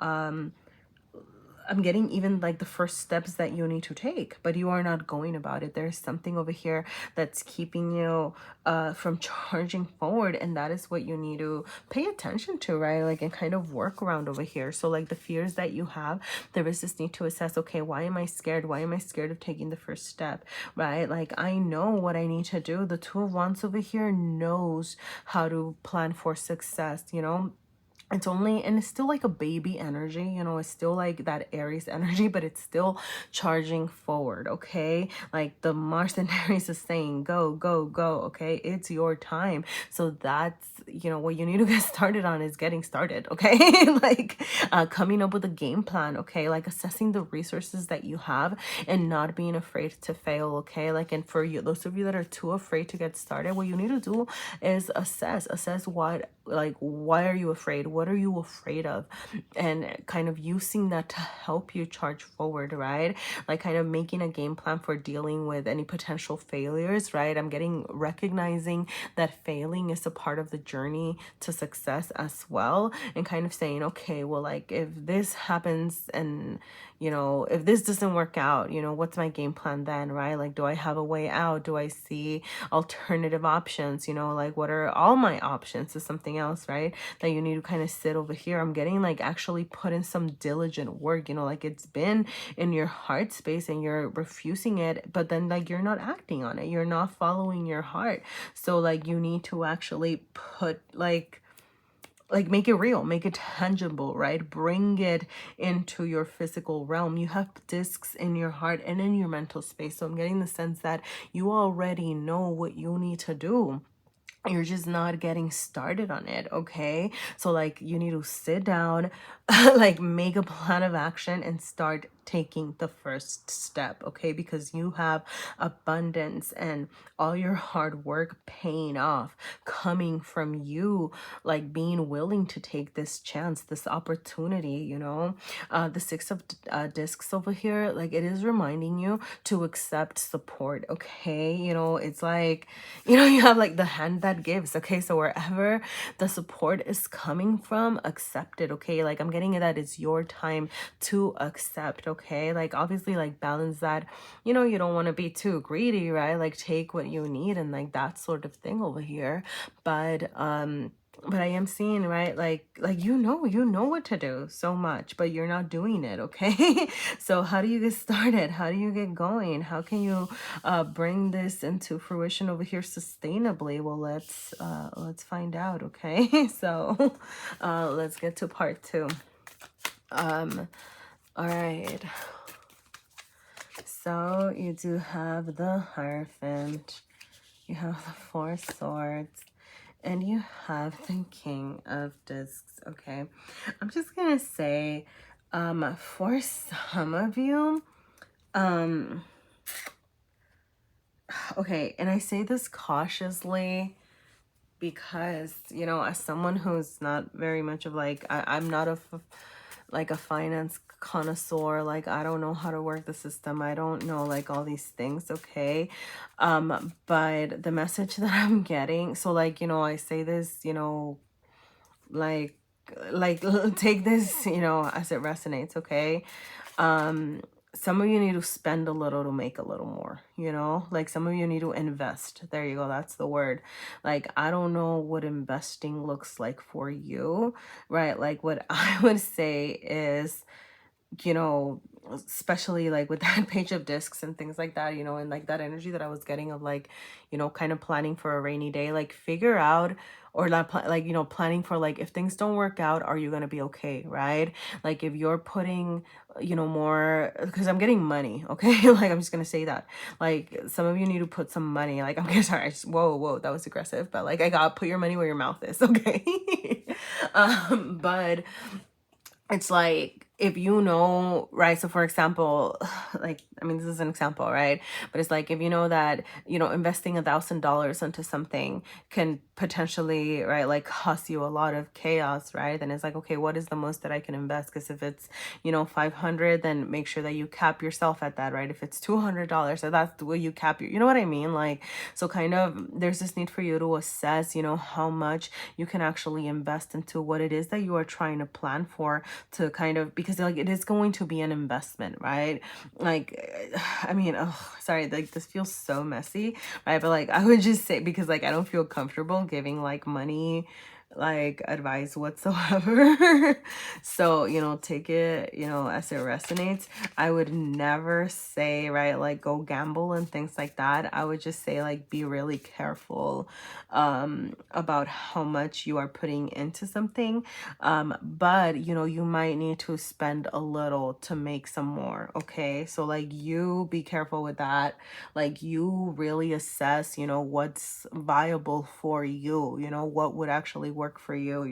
I'm getting even like the first steps that you need to take, but you are not going about it. There's something over here that's keeping you from charging forward, and that is what you need to pay attention to, right? Like, and kind of work around over here. So like the fears that you have, there is this need to assess, okay, why am I scared? Why am I scared of taking the first step, right? Like, I know what I need to do. The Two of Wands over here knows how to plan for success, you know. It's only, and it's still like a baby energy, you know, it's still like that Aries energy, but it's still charging forward, okay? Like the Mars and Aries is saying, go, go, go, okay? It's your time. So that's, you know, what you need to get started on is getting started, okay? Like coming up with a game plan, okay? Like assessing the resources that you have and not being afraid to fail, okay? Like, and for you, those of you that are too afraid to get started, what you need to do is assess what, like, why are you afraid? What are you afraid of? And kind of using that to help you charge forward, right? Like kind of making a game plan for dealing with any potential failures, right? I'm getting recognizing that failing is a part of the journey to success as well. And kind of saying, okay, well, like if this happens and, you know, if this doesn't work out, you know, what's my game plan then, right? Like, do I have a way out? Do I see alternative options? You know, like what are all my options to something else, right? That you need to kind of sit over here. I'm getting like actually put in some diligent work, you know, like it's been in your heart space and you're refusing it, but then like you're not acting on it. You're not following your heart. So like you need to actually put like make it real, make it tangible, right? Bring it into your physical realm. You have discs in your heart and in your mental space. So I'm getting the sense that you already know what you need to do. You're just not getting started on it, okay? So like you need to sit down, like make a plan of action and start taking the first step, okay? Because you have abundance and all your hard work paying off, coming from you, like being willing to take this chance, this opportunity, you know. The Six of Discs over here, like it is reminding you to accept support, okay? You know, it's like, you know, you have like the hand that gives, okay? So wherever the support is coming from, accept it, okay? Like I'm getting it that it's your time to accept, okay? Like obviously like balance that, you know, you don't want to be too greedy, right? Like take what you need and like that sort of thing over here. But I am seeing, right, like you know what to do so much, but you're not doing it, okay? So how do you get started? How do you get going? How can you bring this into fruition over here sustainably? Well, let's find out, okay? So let's get to part 2. All right. So you do have the Hierophant, you have the Four Swords, and you have the King of Discs, okay? I'm just gonna say, for some of you, okay, and I say this cautiously because, you know, as someone who's not very much of like, I'm not like a finance connoisseur, like I don't know how to work the system, I don't know like all these things, okay? But the message that I'm getting, so like, you know, I say this, you know, like take this, you know, as it resonates, okay? Some of you need to spend a little to make a little more, you know, like some of you need to invest. There you go, that's the word. Like I don't know what investing looks like for you, right? Like what I would say is, you know, especially like with that Page of Discs and things like that, you know, and like that energy that I was getting of like, you know, kind of planning for a rainy day, like figure out, or not like, you know, planning for like, if things don't work out, are you going to be okay, right? Like if you're putting, you know, more, because I'm getting money, okay? Like I'm just going to say that, like some of you need to put some money, like I'm sorry, whoa, that was aggressive, but like I got put your money where your mouth is, okay? But it's like, if you know, right? So for example, like I mean, this is an example, right? But it's like, if you know that, investing $1,000 into something can potentially, right, like cost you a lot of chaos, right? Then it's like, okay, what is the most that I can invest? Because if it's, 500, then make sure that you cap yourself at that, right? If it's $200, so that's the way you cap you know what I mean? Like, so kind of there's this need for you to assess, how much you can actually invest into what it is that you are trying to plan for, to kind of, because like it is going to be an investment, right? Like, I mean, oh, sorry, like this feels so messy, right? But like, I would just say, because like I don't feel comfortable giving like money like advice whatsoever. So, take it, as it resonates. I would never say, right, like go gamble and things like that. I would just say like be really careful about how much you are putting into something. But you might need to spend a little to make some more. Okay. So like you be careful with that. Like you really assess, what's viable for you, what would actually work for you,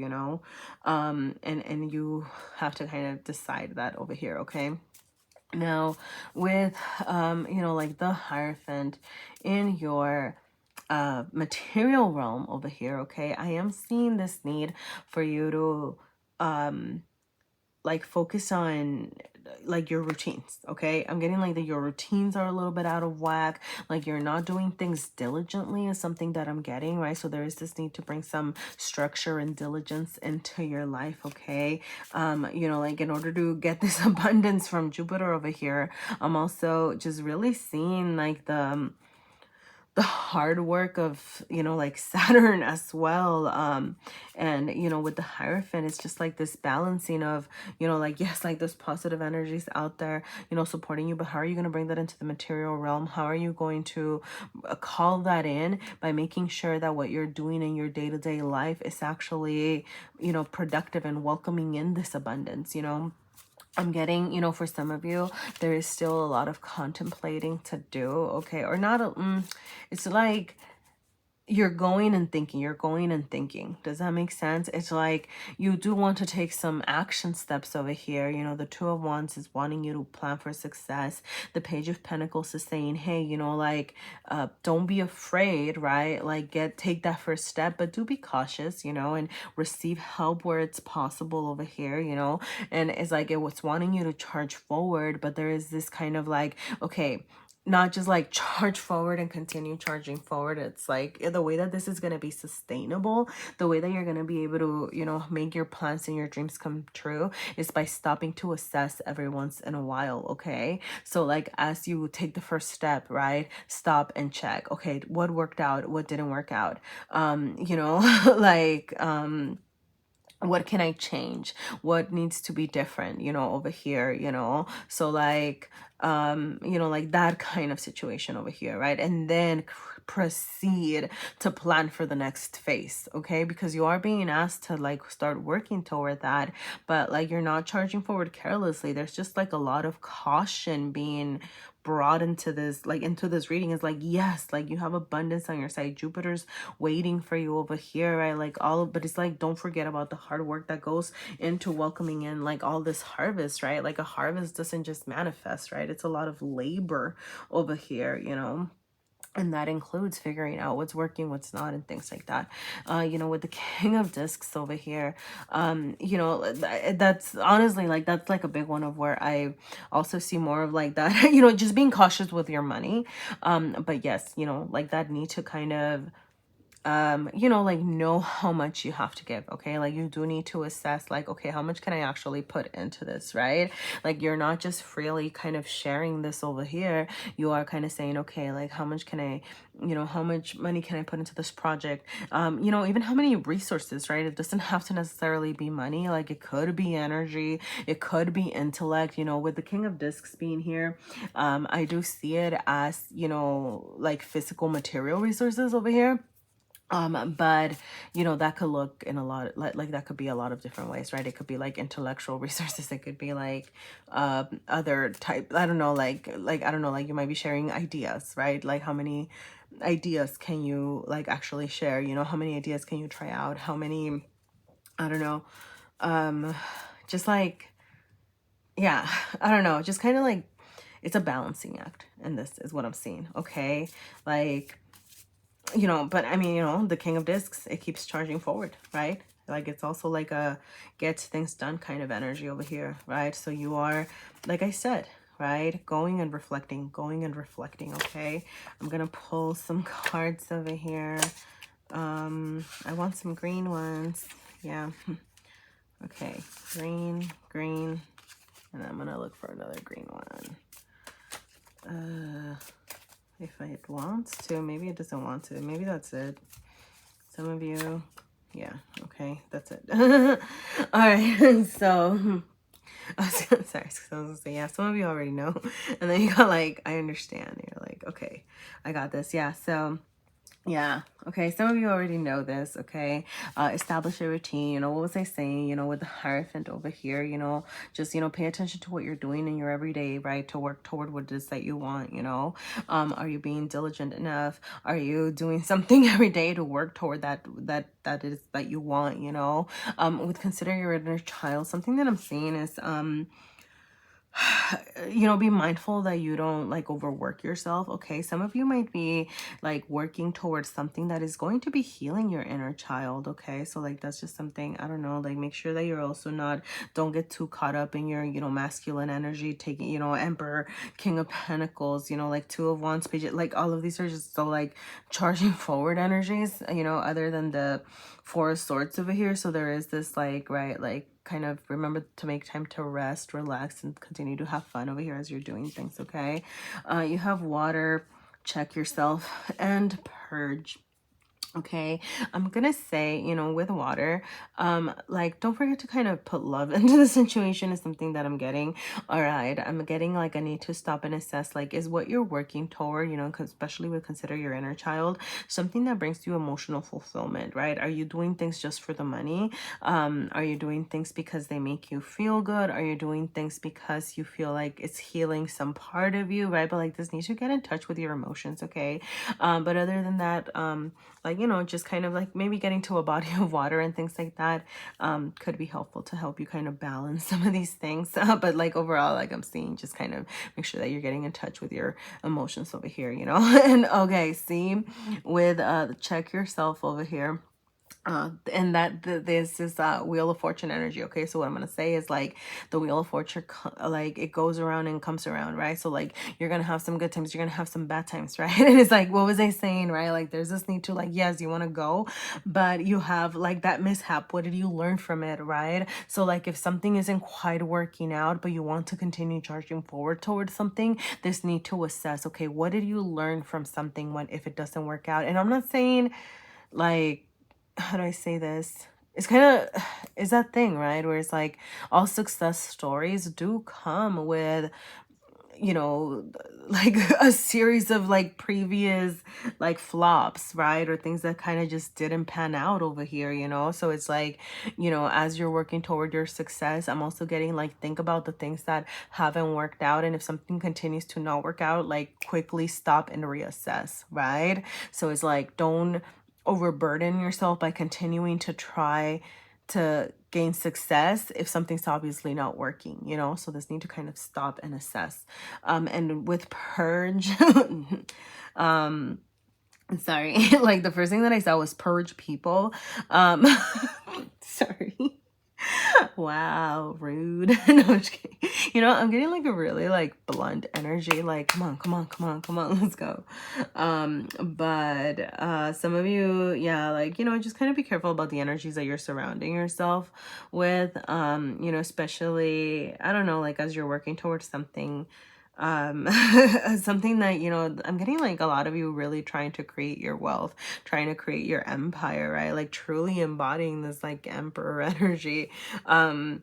and you have to kind of decide that over here. Okay. Now with like the Hierophant in your material realm over here, okay, I am seeing this need for you to like focus on like your routines. Okay, I'm getting like that your routines are a little bit out of whack, like you're not doing things diligently is something that I'm getting, right? So there is this need to bring some structure and diligence into your life. Okay, like in order to get this abundance from Jupiter over here, I'm also just really seeing like the hard work of like Saturn as well. And with the Hierophant, it's just like this balancing of like, yes, like those positive energies out there supporting you, but how are you going to bring that into the material realm? How are you going to call that in by making sure that what you're doing in your day-to-day life is actually productive and welcoming in this abundance? I'm getting, for some of you, there is still a lot of contemplating to do, okay? Or not, it's like you're going and thinking. Does that make sense? It's like you do want to take some action steps over here. The Two of Wands is wanting you to plan for success. The Page of Pentacles is saying, hey, like, don't be afraid, right? Like take that first step, but do be cautious, and receive help where it's possible over here, and it's like it was wanting you to charge forward, but there is this kind of like, okay, not just like charge forward and continue charging forward. It's like the way that this is going to be sustainable, the way that you're going to be able to, make your plans and your dreams come true is by stopping to assess every once in a while. Okay. So like as you take the first step, right, stop and check. Okay. What worked out? What didn't work out? Like, what can I change? What needs to be different, over here, So like, like that kind of situation over here, right? And then proceed to plan for the next phase, okay? Because you are being asked to like start working toward that, but like you're not charging forward carelessly. There's just like a lot of caution being brought into this, like into this reading. Is like, yes, like you have abundance on your side. Jupiter's waiting for you over here, right? Like but it's like, don't forget about the hard work that goes into welcoming in like all this harvest, right? Like a harvest doesn't just manifest, right? It's a lot of labor over here, and that includes figuring out what's working, what's not, and things like that. With the King of Discs over here, that's honestly like, that's like a big one of where I also see more of like that, just being cautious with your money. But yes, like that need to kind of like know how much you have to give. Okay, like you do need to assess like, okay, how much can I actually put into this, right? Like you're not just freely kind of sharing this over here. You are kind of saying, okay, like how much can I, how much money can I put into this project? Even how many resources, right? It doesn't have to necessarily be money. Like it could be energy, it could be intellect. With the King of Discs being here, I do see it as, like physical material resources over here. But that could look in a lot, like that could be a lot of different ways, right? It could be like intellectual resources. It could be like other type, I don't know, like I don't know, like you might be sharing ideas, right? Like how many ideas can you like actually share? How many ideas can you try out? How many, I don't know, just like, yeah, I don't know, just kind of like it's a balancing act, and this is what I'm seeing. Okay, like, but I mean, the King of Discs, it keeps charging forward, right? Like, it's also like a get things done kind of energy over here, right? So you are, like I said, right, going and reflecting, okay? I'm gonna pull some cards over here. I want some green ones. Yeah. Okay, green, and I'm gonna look for another green one. If it wants to, maybe it doesn't want to. Maybe that's it. Some of you, yeah, okay, that's it. All right, so, sorry, so I was gonna say, yeah, some of you already know. And then you got like, I understand. You're like, okay, I got this. Yeah, so, yeah. Okay. Some of you already know this. Okay. Establish a routine. What was I saying? With the Hierophant over here, just, pay attention to what you're doing in your everyday, right? To work toward what it is that you want, are you being diligent enough? Are you doing something every day to work toward that is that you want, with consider your inner child. Something that I'm seeing is, be mindful that you don't like overwork yourself. Okay, some of you might be like working towards something that is going to be healing your inner child. Okay, so like that's just something, I don't know, like make sure that you're also not, don't get too caught up in your masculine energy, taking Emperor, King of Pentacles, like Two of Wands, page, like all of these are just so like charging forward energies, other than the Four of Swords over here. So there is this like, right, like kind of remember to make time to rest, relax, and continue to have fun over here as you're doing things. Okay, you have water, check yourself, and purge. Okay, I'm gonna say, with water, like don't forget to kind of put love into the situation is something that I'm getting. All right, I'm getting like I need to stop and assess, like, is what you're working toward, especially with consider your inner child, something that brings you emotional fulfillment, right? Are you doing things just for the money? Are you doing things because they make you feel good? Are you doing things because you feel like it's healing some part of you, right? But like this needs to get in touch with your emotions. Okay, but other than that, like, just kind of like maybe getting to a body of water and things like that could be helpful to help you kind of balance some of these things. But like overall, like I'm seeing, just kind of make sure that you're getting in touch with your emotions over here, and okay, see, with check yourself over here. And this is Wheel of Fortune energy. Okay, so what I'm gonna say is like the Wheel of Fortune, like it goes around and comes around, right? So like you're gonna have some good times, you're gonna have some bad times, right? And it's like, what was I saying, right? Like there's this need to, like, yes, you want to go, but you have like that mishap. What did you learn from it, right? So like if something isn't quite working out, but you want to continue charging forward towards something, this need to assess, okay, what did you learn from something when if it doesn't work out? And I'm not saying like, how do I say this? It's kind of, is that thing, right? Where it's like all success stories do come with, like a series of like previous like flops, right? Or things that kind of just didn't pan out over here, So it's like, as you're working toward your success, I'm also getting like, think about the things that haven't worked out. And if something continues to not work out, like quickly stop and reassess, right? So it's like, don't overburden yourself by continuing to try to gain success if something's obviously not working, so this need to kind of stop and assess. And with purge, sorry, like the first thing that I saw was purge people. Sorry. Wow, rude. No, I'm just kidding. I'm getting like a really like blunt energy, like come on, let's go. But some of you, yeah, like, just kind of be careful about the energies that you're surrounding yourself with. Especially, I don't know, like as you're working towards something, something that, I'm getting like a lot of you really trying to create your wealth, trying to create your empire, right? Like truly embodying this like emperor energy. And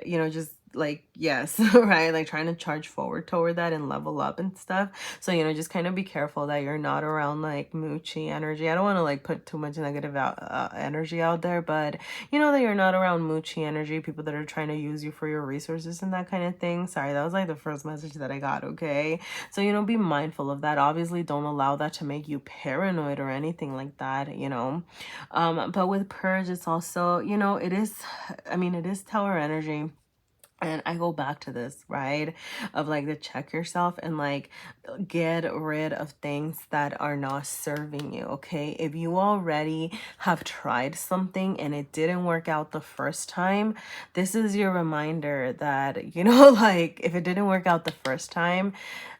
just like, yes, right, like trying to charge forward toward that and level up and stuff. So just kind of be careful that you're not around like moochy energy. I don't want to like put too much negative energy out there, but that you're not around moochy energy, people that are trying to use you for your resources and that kind of thing. Sorry, that was like the first message that I got. Okay, so be mindful of that. Obviously don't allow that to make you paranoid or anything like that. But with purge, it's also, it is, I mean, it is tower energy. And I go back to this, right? Of like to check yourself and like get rid of things that are not serving you, okay? If you already have tried something and it didn't work out the first time, this is your reminder that, you know, like if it didn't work out the first time,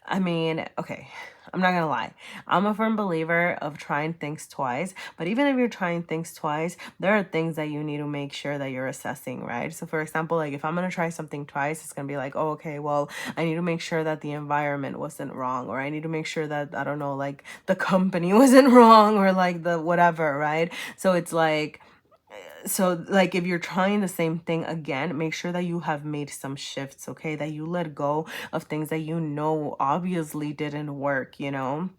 I mean, okay, I'm not gonna lie. I'm a firm believer of trying things twice, but even if you're trying things twice, there are things that you need to make sure that you're assessing, right? So for example, like if I'm gonna try something twice, it's gonna be like, oh, okay, well, I need to make sure that the environment wasn't wrong, or I need to make sure that, I don't know, like the company wasn't wrong, or like the whatever, right? So it's like, so like if you're trying the same thing again, make sure that you have made some shifts, okay? That you let go of things that you know obviously didn't work, you know?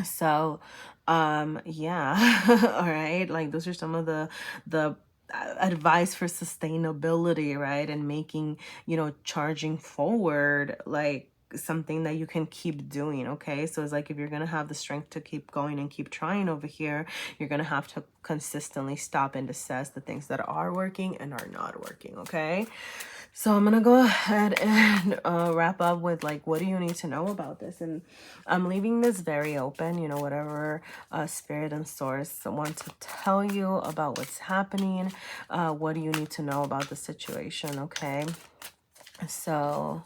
So yeah. All right, like those are some of the advice for sustainability, right? And making, you know, charging forward like something that you can keep doing, okay? So it's like if you're gonna have the strength to keep going and keep trying over here, you're gonna have to consistently stop and assess the things that are working and are not working, okay? So I'm gonna go ahead and wrap up with like, what do you need to know about this? And I'm leaving this very open, you know, whatever spirit and source want to tell you about what's happening. What do you need to know about the situation, okay? So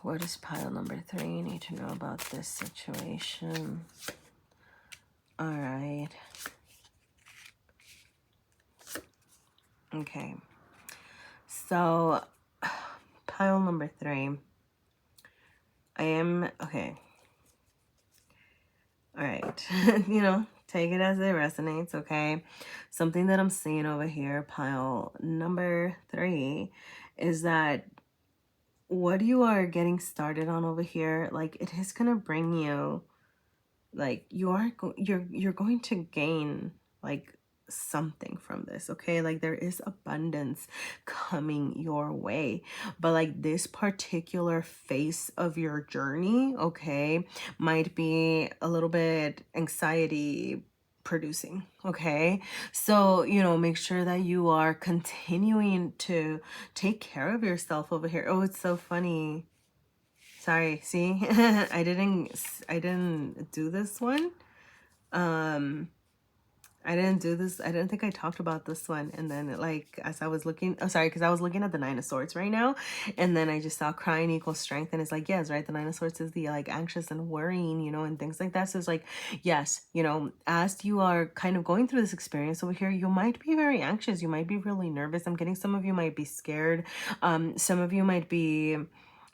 what does pile number 3 need to know about this situation? All right. Okay. So pile number 3. I am, okay. All right. You know, take it as it resonates, okay? Something that I'm seeing over here, pile number 3, is that what you are getting started on over here, like it is going to bring you, like you're going to gain like something from this, okay? Like there is abundance coming your way, but like this particular phase of your journey, okay, might be a little bit anxiety producing, okay? So, you know, make sure that you are continuing to take care of yourself over here. Oh, it's so funny. Sorry, see? I didn't do this one. I didn't do this. I didn't think I talked about this one. And then like, as I was looking, oh, sorry, because I was looking at the 9 of Swords right now. And then I just saw crying equals strength. And it's like, yes, right. The 9 of Swords is the like anxious and worrying, you know, and things like that. So it's like, yes, you know, as you are kind of going through this experience over here, you might be very anxious. You might be really nervous. I'm getting some of you might be scared. Some of you might be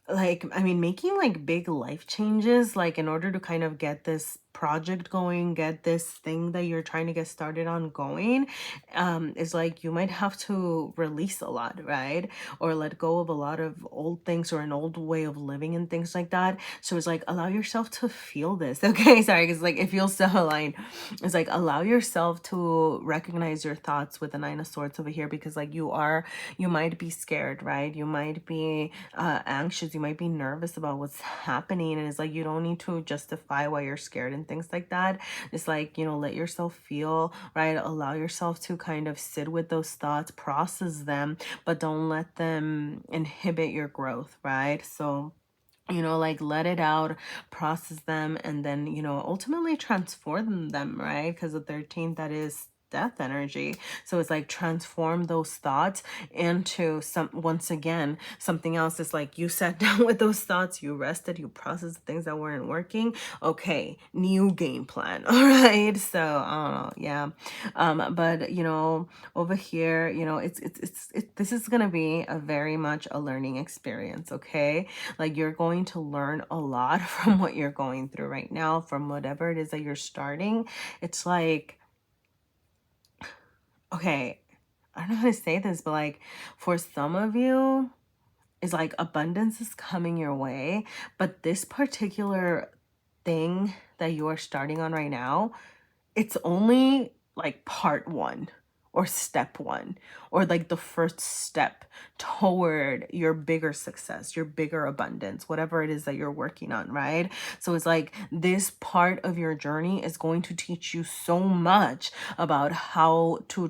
like, I mean, making like big life changes, like in order to kind of get this project going, get this thing that you're trying to get started on going, is like you might have to release a lot, right? Or let go of a lot of old things or an old way of living and things like that. So it's like, allow yourself to feel this, okay? Sorry, because like it feels so aligned. It's like, allow yourself to recognize your thoughts with the 9 of Swords over here, because like you might be scared, right? You might be anxious, you might be nervous about what's happening, and it's like you don't need to justify why you're scared and things like that. It's like, you know, let yourself feel, right? Allow yourself to kind of sit with those thoughts, process them, but don't let them inhibit your growth, right? So, you know, like let it out, process them, and then, you know, ultimately transform them, right? Because the 13th, that is death energy. So it's like transform those thoughts into some, once again, something else. Is like you sat down with those thoughts, you rested, you processed things that weren't working. Okay, new game plan. All right. So I don't know, yeah. But you know, over here, you know, this is gonna be a very much a learning experience, okay? Like you're going to learn a lot from what you're going through right now, from whatever it is that you're starting. It's like, okay, I don't know how to say this, but like for some of you, it's like abundance is coming your way, but this particular thing that you are starting on right now, it's only like part 1 or step one, or like the first step toward your bigger success, your bigger abundance, whatever it is that you're working on, right? So it's like this part of your journey is going to teach you so much about how to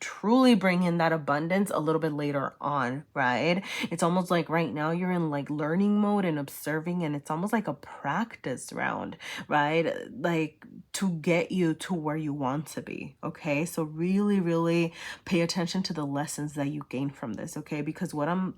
truly bring in that abundance a little bit later on, right? It's almost like right now you're in like learning mode and observing, and it's almost like a practice round, right? Like to get you to where you want to be. Okay, so really, really pay attention to the lessons that you gain from this. Okay, because what I'm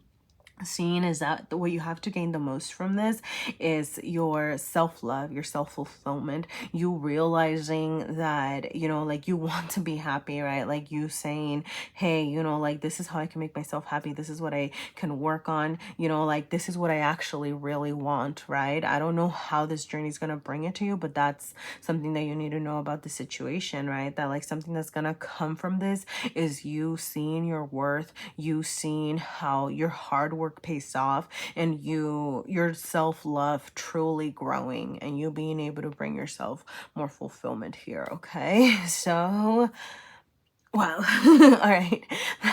seeing is that what you have to gain the most from this is your self-love, your self-fulfillment, you realizing that, you know, like you want to be happy, right? Like you saying, hey, you know, like this is how I can make myself happy, this is what I can work on, you know, like this is what I actually really want, right? I don't know how this journey is going to bring it to you, but that's something that you need to know about the situation, right? That like something that's going to come from this is you seeing your worth, you seeing how your hard work pays off, and your self-love truly growing, and you being able to bring yourself more fulfillment here. Okay, so wow. All right,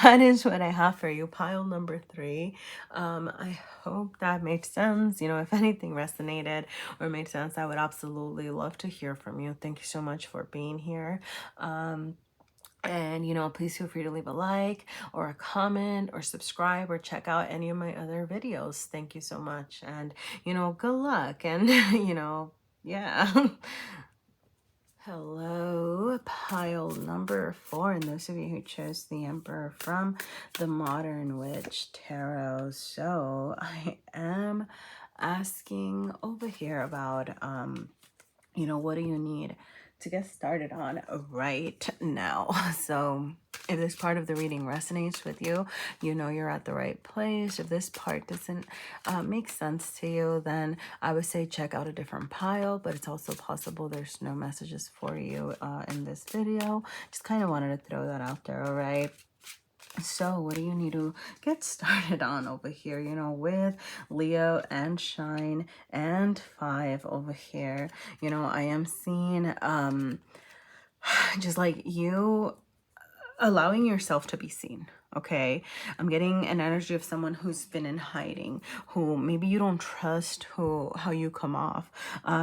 that is what I have for you, pile number 3. I hope that made sense. You know, if anything resonated or made sense, I would absolutely love to hear from you. Thank you so much for being here. And, you know, please feel free to leave a like or a comment or subscribe or check out any of my other videos. Thank you so much. And, you know, good luck. And, you know, yeah. Hello, pile number 4. And those of you who chose the Emperor from the Modern Witch Tarot. So I am asking over here about, you know, what do you need to get started on right now? So if this part of the reading resonates with you, you know you're at the right place. If this part doesn't make sense to you, then I would say check out a different pile, but it's also possible there's no messages for you in this video. Just kind of wanted to throw that out there, all right? So what do you need to get started on over here, you know, with Leo and Shine and 5 over here? You know, I am seeing just like you allowing yourself to be seen. Okay, I'm getting an energy of someone who's been in hiding, who maybe you don't trust how you come off.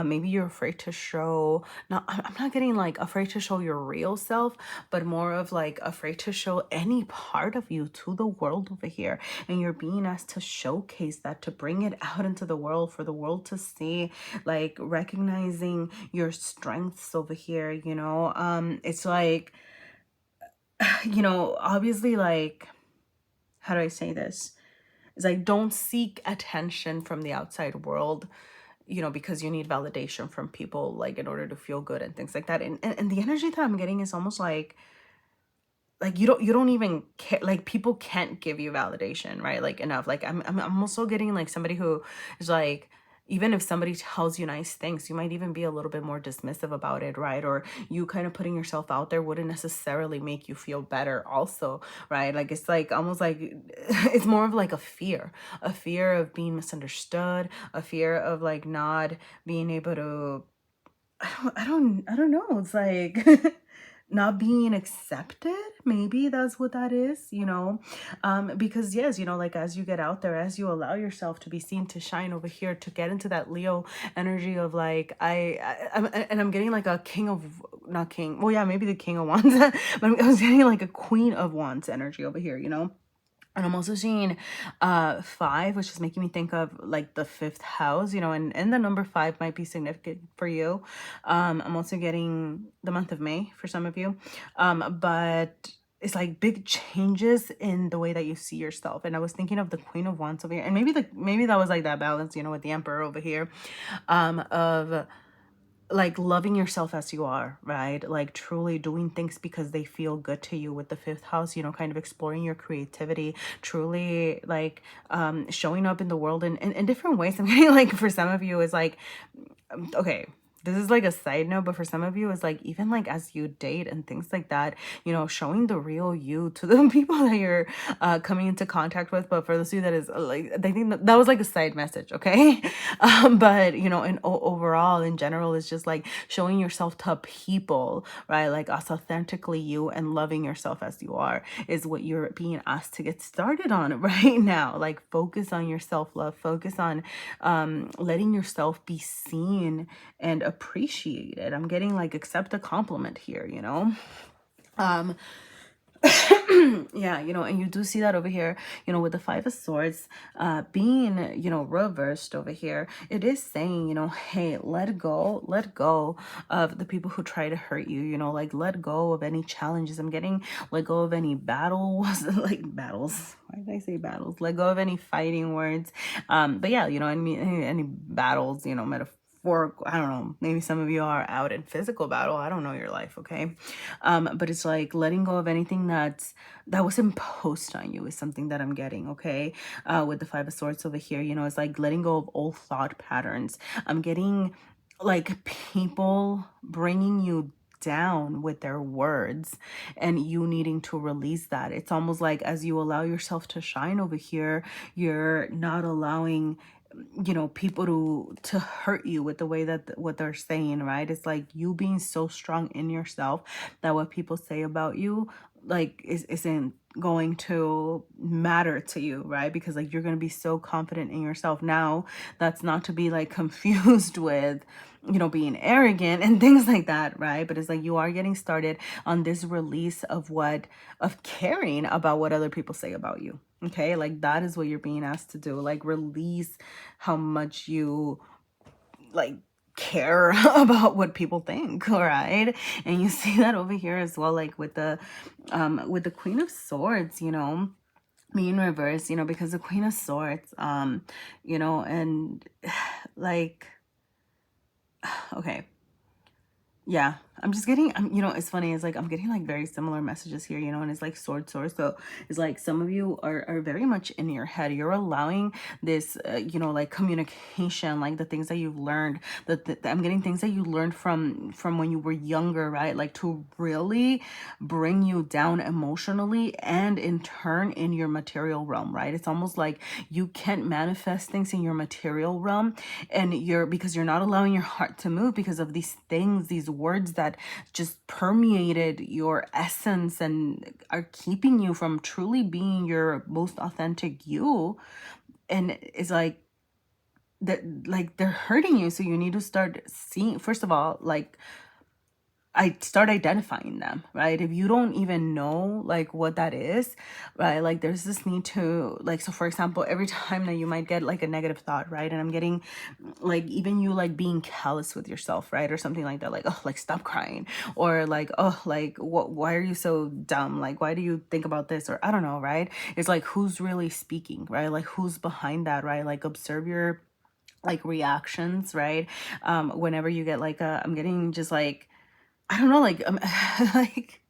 Maybe you're afraid to show. Now, I'm not getting like afraid to show your real self, but more of like afraid to show any part of you to the world over here. And you're being asked to showcase that, to bring it out into the world for the world to see, like recognizing your strengths over here. You know, it's like, you know, obviously, like, how do I say this? It's like, don't seek attention from the outside world, you know, because you need validation from people, like, in order to feel good and things like that. And the energy that I'm getting is almost like you don't even care, like people can't give you validation, right? Like enough. Like I'm also getting like somebody who is like, even if somebody tells you nice things, you might even be a little bit more dismissive about it, right? Or you kind of putting yourself out there wouldn't necessarily make you feel better also, right? Like it's like almost like it's more of like a fear of being misunderstood, a fear of like not being able to, I don't know. It's like not being accepted. Maybe that's what that is, you know? Because yes, you know, like as you get out there, as you allow yourself to be seen, to shine over here, to get into that Leo energy of like, I'm getting like a king of, not king. Well, yeah, maybe the king of wands, but I was getting like a queen of wands energy over here, you know? And I'm also seeing 5, which is making me think of like the 5th house, you know, and the number 5 might be significant for you. I'm also getting the month of May for some of you. But it's like big changes in the way that you see yourself. And I was thinking of the Queen of Wands over here. And maybe that was like that balance, you know, with the Emperor over here, of like loving yourself as you are, right? Like truly doing things because they feel good to you with the 5th house, you know, kind of exploring your creativity, truly like showing up in the world in different ways. I'm getting like for some of you is like, okay, this is like a side note, but for some of you, it's like even like as you date and things like that, you know, showing the real you to the people that you're coming into contact with. But for those of you that is like, I think that was like a side message, okay? But you know, in overall, in general, it's just like showing yourself to people, right? Like as authentically you and loving yourself as you are is what you're being asked to get started on right now. Like focus on your self-love, focus on letting yourself be seen and appreciated. I'm getting like accept a compliment here, you know. um yeah, you know, and you do see that over here, you know, with the Five of Swords being, you know, reversed over here. It is saying, you know, hey, let go of the people who try to hurt you, you know, like let go of any challenges. I'm getting let go of any battles, like battles. Why did I say battles? Let go of any fighting words. But yeah, you know, I mean, any battles, you know, metaphor, I don't know, maybe some of you are out in physical battle. I don't know your life, okay? But it's like letting go of anything that was imposed on you is something that I'm getting, okay? With the Five of Swords over here, you know, it's like letting go of old thought patterns. I'm getting like people bringing you down with their words and you needing to release that. It's almost like as you allow yourself to shine over here, you're not allowing, you know, people to hurt you with the way that what they're saying, right? It's like you being so strong in yourself that what people say about you like isn't going to matter to you, right? Because like you're going to be so confident in yourself. Now that's not to be like confused with, you know, being arrogant and things like that, right? But it's like you are getting started on this release of caring about what other people say about you. Okay, like that is what you're being asked to do. Like release how much you like care about what people think, all right? And you see that over here as well, like with the Queen of Swords, you know, being reversed, you know, because the Queen of Swords, you know, and like, okay, yeah, I'm just getting, you know, it's funny, it's like I'm getting like very similar messages here, you know, and it's like sword. So it's like some of you are very much in your head. You're allowing this, you know, like communication, like the things that you've learned, that I'm getting things that you learned from when you were younger, right? Like to really bring you down emotionally and in turn in your material realm, right? It's almost like you can't manifest things in your material realm and because you're not allowing your heart to move because of these things, these words that just permeated your essence and are keeping you from truly being your most authentic you. And it's like that, like they're hurting you. So you need to start seeing, first of all, like I start identifying them, right? If you don't even know like what that is, right? Like there's this need to like, so for example, every time that you might get like a negative thought, right? And I'm getting like even you like being callous with yourself, right? Or something like that, like, oh, like stop crying, or like, oh, like what, why are you so dumb? Like, why do you think about this? Or I don't know, right? It's like, who's really speaking, right? Like who's behind that, right? Like observe your like reactions, right? Whenever you get like I'm getting just like, I don't know, like like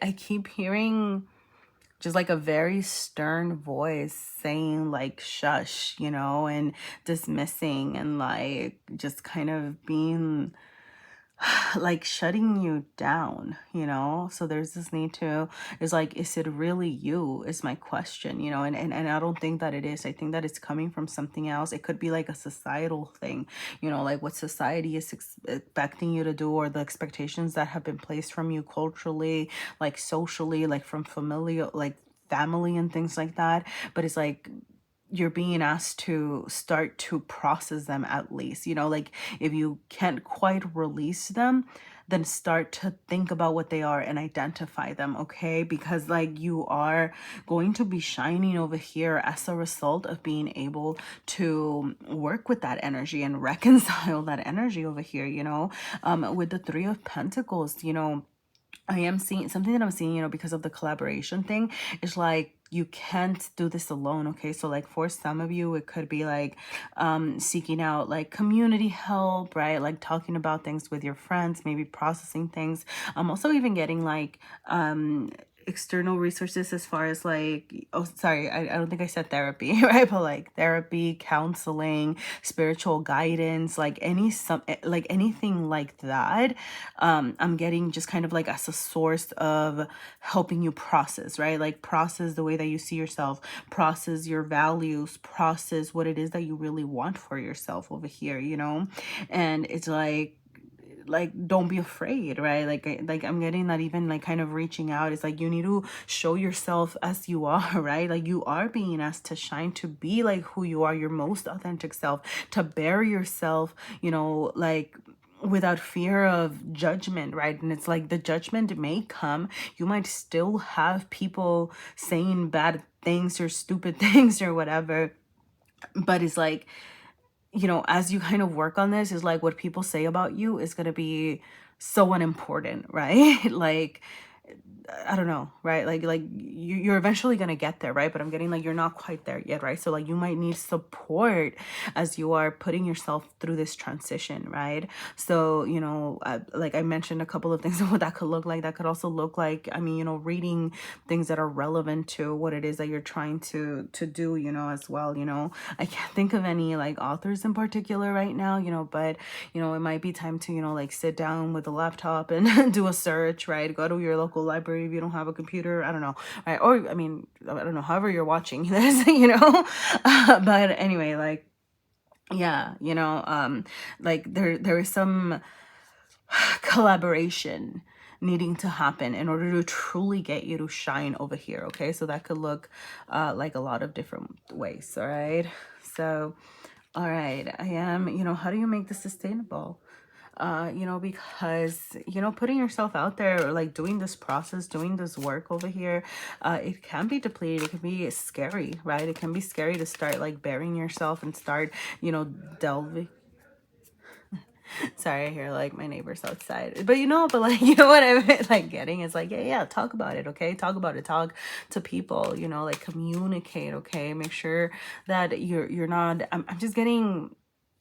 I keep hearing just like a very stern voice saying like shush, you know, and dismissing and like just kind of being like shutting you down, you know? So there's this need to, is like, is it really you is my question, you know? And I don't think that it is. I think that it's coming from something else. It could be like a societal thing, you know, like what society is expecting you to do, or the expectations that have been placed from you culturally, like socially, like from familial, like family and things like that. But it's like you're being asked to start to process them, at least, you know, like if you can't quite release them, then start to think about what they are and identify them, okay? Because like you are going to be shining over here as a result of being able to work with that energy and reconcile that energy over here, you know. With the Three of Pentacles, you know, I am seeing something that I'm seeing, you know, because of the collaboration thing, is like you can't do this alone, okay? So like for some of you, it could be like seeking out like community help, right? Like talking about things with your friends, maybe processing things. I'm also even getting like external resources as far as like, oh sorry, I don't think I said therapy, right? But like therapy, counseling, spiritual guidance, like like anything like that. I'm getting just kind of like as a source of helping you process, right? Like process the way that you see yourself, process your values, process what it is that you really want for yourself over here, you know? And it's like don't be afraid, right? Like I'm getting that even like kind of reaching out is like you need to show yourself as you are, right? Like you are being asked to shine, to be like who you are, your most authentic self, to bear yourself, you know, like without fear of judgment, right? And it's like the judgment may come, you might still have people saying bad things or stupid things or whatever, but it's like, you know, as you kind of work on this, is like what people say about you is going to be so unimportant, right? Like I don't know, right? Like you're eventually gonna get there, right? But I'm getting like you're not quite there yet, right? So like you might need support as you are putting yourself through this transition, right? So you know, like I mentioned a couple of things of what that could look like. That could also look like, I mean, you know, reading things that are relevant to what it is that you're trying to do, you know, as well. You know, I can't think of any like authors in particular right now, you know, but you know, it might be time to, you know, like sit down with a laptop and do a search, right? Go to your local library if you don't have a computer, I don't know, right? Or I mean, I don't know, however you're watching this, you know. But anyway, like yeah, you know, like there is some collaboration needing to happen in order to truly get you to shine over here. Okay, so that could look like a lot of different ways. All right, so all right, I am, you know, how do you make this sustainable? You know, because, you know, putting yourself out there, or like doing this process, doing this work over here, it can be depleted. It can be scary, right? It can be scary to start like burying yourself and start, you know, delving. Sorry, I hear like my neighbors outside. But you know, but like, you know what I'm like getting is like, yeah, talk about it, okay? Talk about it. Talk to people, you know, like communicate, okay? Make sure that you're not, I'm just getting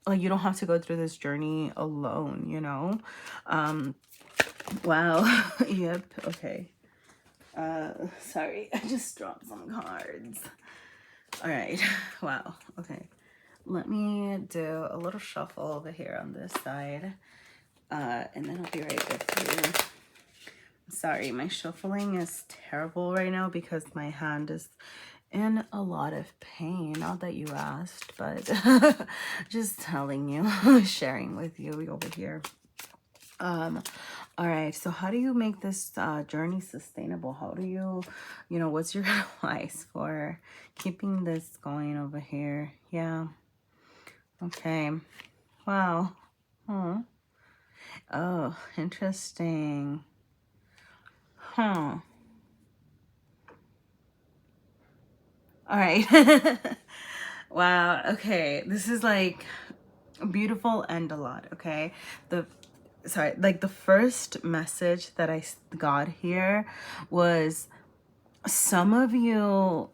like you don't have to go through this journey alone, you know. Wow. Yep, okay. Sorry, I just dropped some cards. All right. Wow. Okay, let me do a little shuffle over here on this side, and then I'll be right with you. Sorry, my shuffling is terrible right now because my hand is in a lot of pain. Not that you asked, but just telling you, sharing with you over here. All right, so how do you make this journey sustainable? How do you, you know, what's your advice for keeping this going over here? Yeah. Okay. Wow. Huh. Oh, interesting. Huh. All right. Wow. Okay. This is like beautiful and a lot. Okay. Like the first message that I got here was some of you.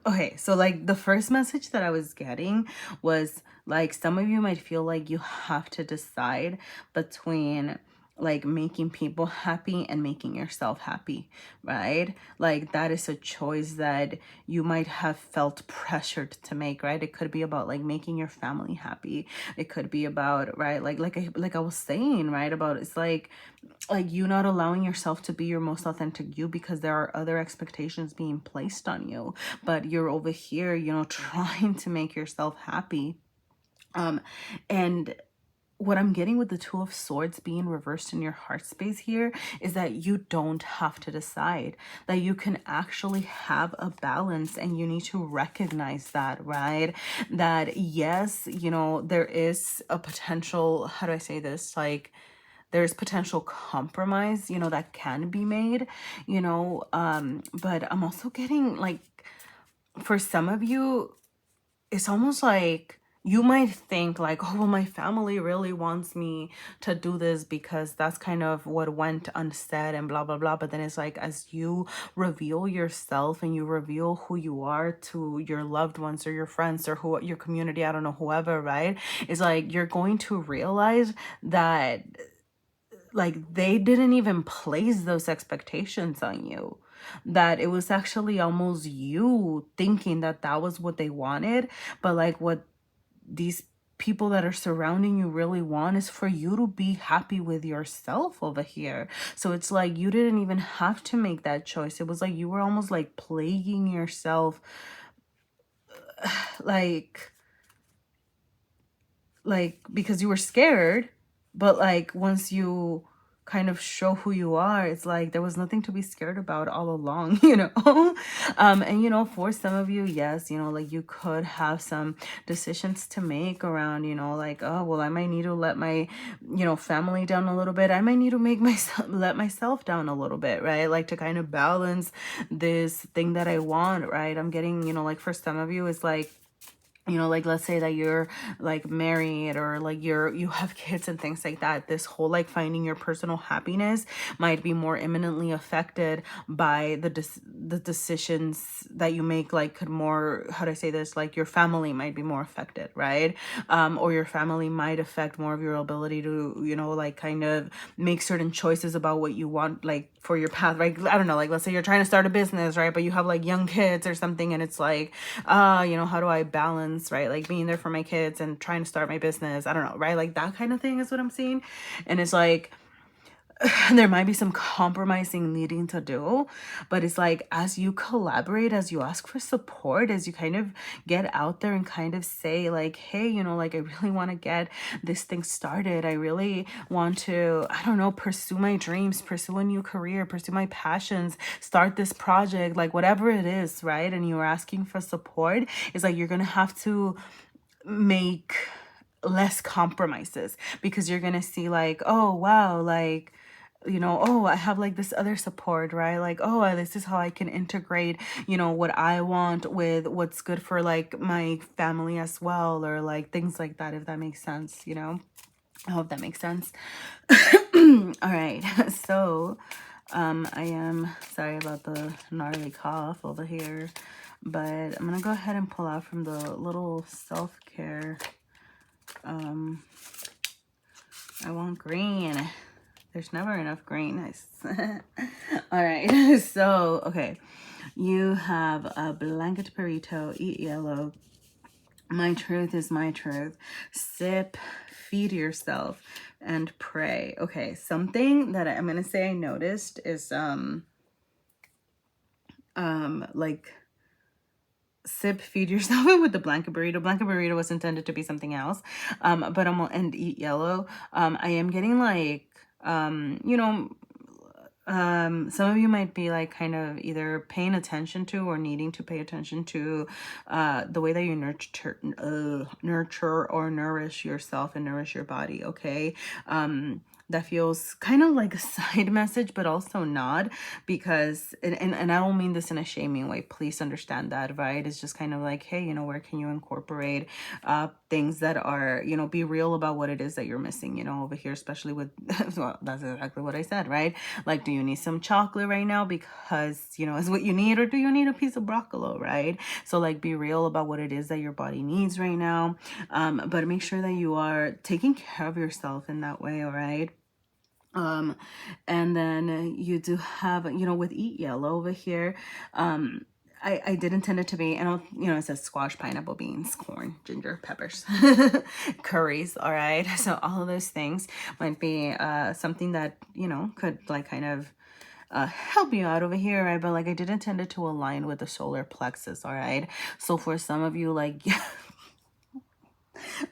Okay, so like the first message that I was getting was like some of you might feel like you have to decide between like making people happy and making yourself happy, right? Like that is a choice that you might have felt pressured to make, right? It could be about like making your family happy. It could be about, right, like I was saying, right, about it's like you not allowing yourself to be your most authentic you because there are other expectations being placed on you, but you're over here, you know, trying to make yourself happy. And what I'm getting with the Two of Swords being reversed in your heart space here is that you don't have to decide, that you can actually have a balance, and you need to recognize that, right? That yes, you know, there is a potential, how do I say this? Like there's potential compromise, you know, that can be made, you know, but I'm also getting like, for some of you, it's almost like you might think like, oh, well, my family really wants me to do this because that's kind of what went unsaid and blah, blah, blah. But then it's like, as you reveal yourself and you reveal who you are to your loved ones or your friends or who your community, I don't know, whoever, right? It's like, you're going to realize that like they didn't even place those expectations on you, that it was actually almost you thinking that that was what they wanted. But like what these people that are surrounding you really want is for you to be happy with yourself over here. So it's like you didn't even have to make that choice. It was like you were almost like plaguing yourself, like because you were scared. But like once you kind of show who you are, it's like there was nothing to be scared about all along, you know. And you know, for some of you, yes, you know, like you could have some decisions to make around, you know, like, oh well, I might need to let my, you know, family down a little bit. I might need to make myself let myself down a little bit, right? Like to kind of balance this thing that I want, right? I'm getting, you know, like for some of you, it's like, you know, like let's say that you're like married, or like you have kids and things like that. This whole like finding your personal happiness might be more imminently affected by the decisions that you make. Like could more, how do I say this, like your family might be more affected, right? Or your family might affect more of your ability to, you know, like kind of make certain choices about what you want, like for your path, right? I don't know, like let's say you're trying to start a business, right? But you have like young kids or something, and it's like, you know, how do I balance, right? Like being there for my kids and trying to start my business. I don't know, right? Like that kind of thing is what I'm seeing. And it's like, there might be some compromising needing to do, but it's like as you collaborate, as you ask for support, as you kind of get out there and kind of say like, hey, you know, like I really want to get this thing started. I really want to, I don't know, pursue my dreams, pursue a new career, pursue my passions, start this project, like whatever it is, right? And you're asking for support. It's like you're gonna have to make less compromises, because you're gonna see like, oh wow, like, you know, oh, I have like this other support, right? Like, oh, this is how I can integrate, you know, what I want with what's good for like my family as well, or like things like that, if that makes sense, you know. I hope that makes sense. All right. So I am sorry about the gnarly cough over here, but I'm gonna go ahead and pull out from the little self-care. I want green. There's never enough green. Nice. All right. So, okay. You have a blanket burrito, eat yellow. My truth is my truth. Sip, feed yourself, and pray. Okay. Something that I'm going to say I noticed is, like, sip, feed yourself with the blanket burrito. Blanket burrito was intended to be something else. But and eat yellow. I am getting like, you know, some of you might be like kind of either paying attention to or needing to pay attention to the way that you nurture or nourish yourself and nourish your body. Okay. That feels kind of like a side message, but also not, because, and I don't mean this in a shaming way, please understand that, right? It's just kind of like, hey, you know, where can you incorporate things that are, you know, be real about what it is that you're missing, you know, over here, especially with, well, that's exactly what I said, right? Like, do you need some chocolate right now because, you know, is what you need, or do you need a piece of broccoli, right? So like, be real about what it is that your body needs right now. But make sure that you are taking care of yourself in that way, all right? And then you do have, you know, with eat yellow over here, I did intend it to be, and you know, it says squash, pineapple, beans, corn, ginger, peppers, curries. All right. So all of those things might be something that, you know, could like kind of help you out over here, right? But like I did intend it to align with the solar plexus. All right. So for some of you, like,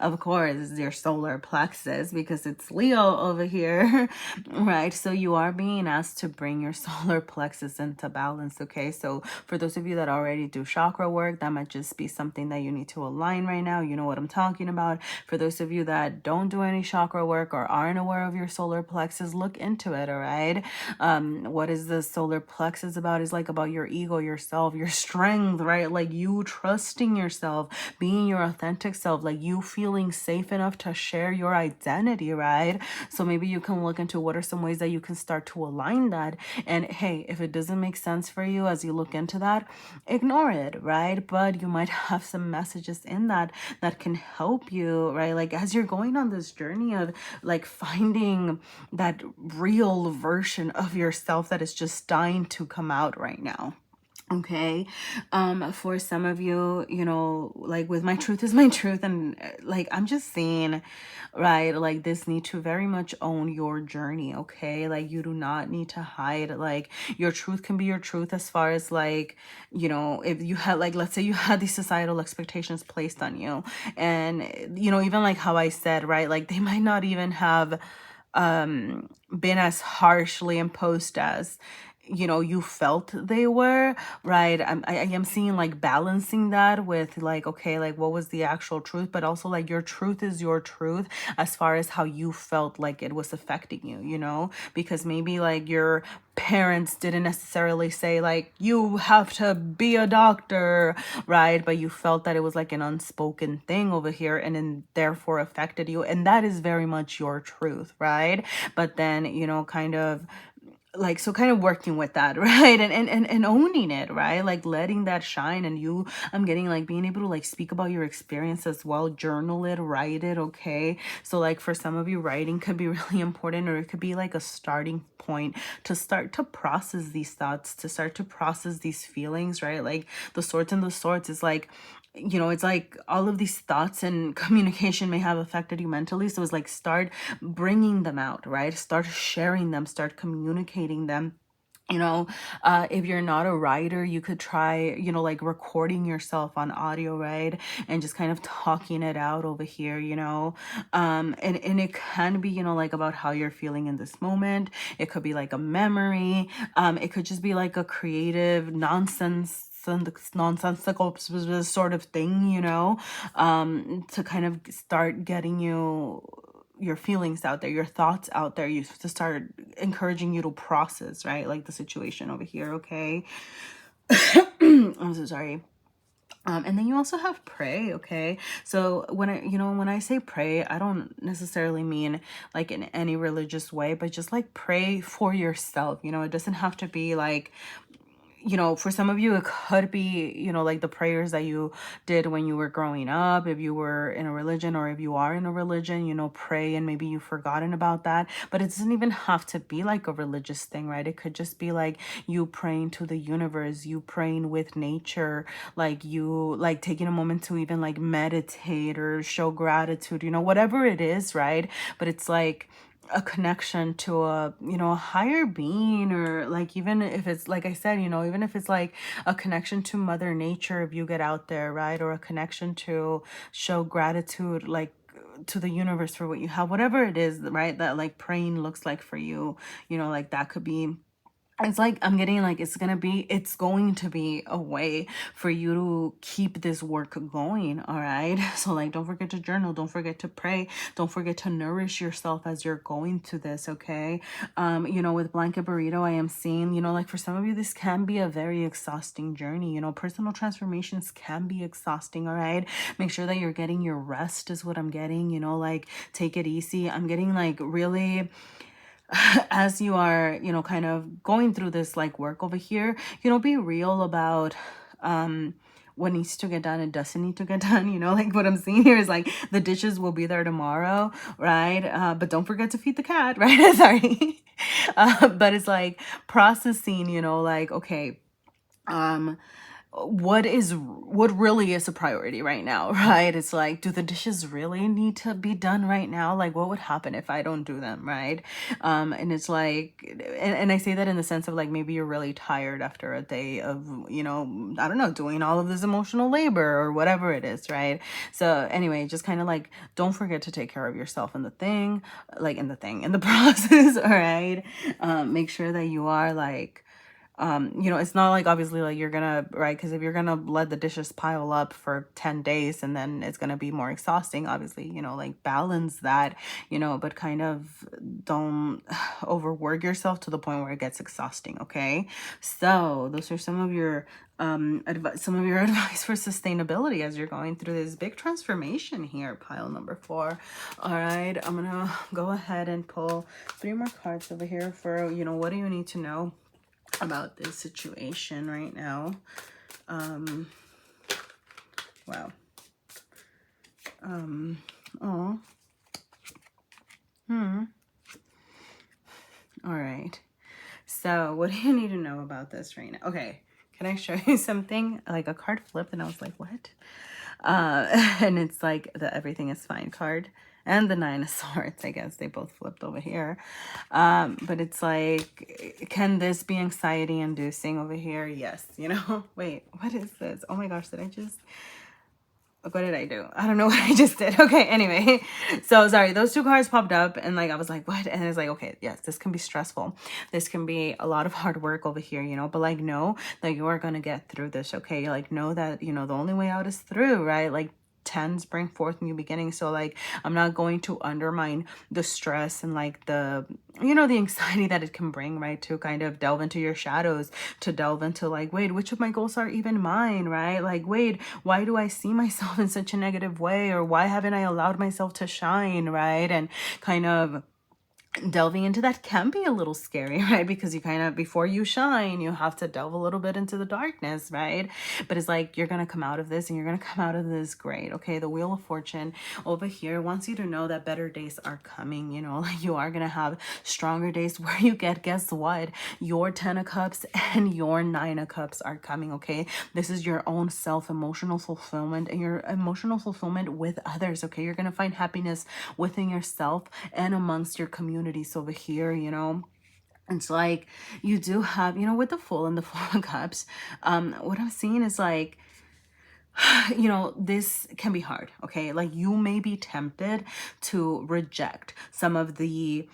of course, your solar plexus, because it's Leo over here, right? So you are being asked to bring your solar plexus into balance, okay? So for those of you that already do chakra work, that might just be something that you need to align right now. You know what I'm talking about. For those of you that don't do any chakra work or aren't aware of your solar plexus, look into it, all right? What is the solar plexus about? Is like about your ego, yourself, your strength, right? Like you trusting yourself, being your authentic self, like you you feeling safe enough to share your identity, right? So maybe you can look into what are some ways that you can start to align that. And hey, if it doesn't make sense for you as you look into that, ignore it, right? But you might have some messages in that that can help you, right? Like as you're going on this journey of like finding that real version of yourself that is just dying to come out right now. Okay. For some of you, you know, like with my truth is my truth, and like I'm just saying, right, like this need to very much own your journey. Okay, like you do not need to hide. Like your truth can be your truth, as far as like, you know, if you had, like, let's say you had these societal expectations placed on you, and you know, even like how I said, right, like they might not even have been as harshly imposed as, you know, you felt they were, right? I am seeing like balancing that with like, okay, like what was the actual truth, but also like your truth is your truth as far as how you felt like it was affecting you, you know, because maybe like your parents didn't necessarily say like you have to be a doctor, right? But you felt that it was like an unspoken thing over here, and then therefore affected you, and that is very much your truth, right? But then, you know, kind of like, so kind of working with that, right? And owning it, right? Like letting that shine. And you, I'm getting like being able to like speak about your experience as well, journal it, write it. Okay, so like for some of you, writing could be really important, or it could be like a starting point to start to process these thoughts, to start to process these feelings, right? Like the swords and the swords is like, you know, it's like all of these thoughts and communication may have affected you mentally. So it's like start bringing them out, right? Start sharing them, start communicating them. You know, if you're not a writer, you could try, you know, like recording yourself on audio, right? And just kind of talking it out over here, you know. And it can be, you know, like about how you're feeling in this moment. It could be like a memory. It could just be like a creative nonsensical sort of thing, you know, to kind of start getting your feelings out there, your thoughts out there, you to start encouraging you to process, right? Like the situation over here, okay? I'm so sorry. And then you also have pray, okay? So when when I say pray, I don't necessarily mean like in any religious way, but just like pray for yourself. You know, it doesn't have to be like, you know, for some of you, it could be, you know, like the prayers that you did when you were growing up, if you were in a religion, or if you are in a religion, you know, pray and maybe you've forgotten about that. But it doesn't even have to be like a religious thing, right? It could just be like you praying to the universe, you praying with nature, like you like taking a moment to even like meditate or show gratitude, you know, whatever it is, right? But it's like a connection to a, you know, a higher being, or like, even if it's like I said, you know, even if it's like a connection to mother nature, if you get out there, right? Or a connection to show gratitude, like to the universe for what you have, whatever it is, right? That like praying looks like for you, you know, like that could be, it's like I'm getting like it's going to be a way for you to keep this work going. All right, so like don't forget to journal, don't forget to pray, don't forget to nourish yourself as you're going to this. Okay, you know, with blanket burrito, I am seeing, you know, like for some of you this can be a very exhausting journey. You know, personal transformations can be exhausting. All right, make sure that you're getting your rest is what I'm getting. You know, like take it easy. I'm getting like really, as you are, you know, kind of going through this like work over here, you know, be real about what needs to get done and doesn't need to get done. You know, like what I'm seeing here is like the dishes will be there tomorrow, right? But don't forget to feed the cat, right? Sorry. But it's like processing, you know, like, okay, um what really is a priority right now, right? It's like, do the dishes really need to be done right now? Like what would happen if I don't do them, right? And it's like, and I say that in the sense of like, maybe you're really tired after a day of, you know, I don't know, doing all of this emotional labor or whatever it is, right? So anyway, just kind of like, don't forget to take care of yourself in the thing, like in the process. All right. Make sure that you are like You know, it's not like obviously like you're gonna, right? Because if you're gonna let the dishes pile up for 10 days and then it's gonna be more exhausting, obviously, you know, like balance that, you know, but kind of don't overwork yourself to the point where it gets exhausting, okay? So those are some of your some of your advice for sustainability as you're going through this big transformation here, pile number 4. All right, I'm gonna go ahead and pull 3 more cards over here for, you know, what do you need to know about this situation right now. Wow. Oh. All right. So what do you need to know about this right now? Okay. Can I show you something? Like a card flipped and I was like, what? And it's like the everything is fine card and the 9 of Swords. I guess they both flipped over here. But it's like, can this be anxiety inducing over here? Yes. You know, wait, what is this? Oh my gosh, did I just... what did I do? I don't know what I just did. Okay, anyway. So, sorry, those 2 cards popped up and like, I was like, what? And it's like, okay, yes, this can be stressful. This can be a lot of hard work over here, you know, but like, know that you are going to get through this, okay? Like, know that, you know, the only way out is through, right? Like, tens bring forth new beginnings. So like, I'm not going to undermine the stress and like the, you know, the anxiety that it can bring, right? To kind of delve into your shadows, to delve into like, wait, which of my goals are even mine, right? Like, wait, why do I see myself in such a negative way? Or why haven't I allowed myself to shine, right? And kind of delving into that can be a little scary, right? Because you kind of, before you shine, you have to delve a little bit into the darkness, right? But it's like, you're going to come out of this and you're going to come out of this great, okay? The Wheel of Fortune over here wants you to know that better days are coming, you know, like you are going to have stronger days where you get, guess what? Your 10 of Cups and your 9 of Cups are coming, okay? This is your own self-emotional fulfillment and your emotional fulfillment with others, okay? You're going to find happiness within yourself and amongst your community over here, you know. It's like you do have, you know, with the Fool and the 4 of Cups, what I'm seeing is like, you know, this can be hard, okay? Like you may be tempted to reject some of the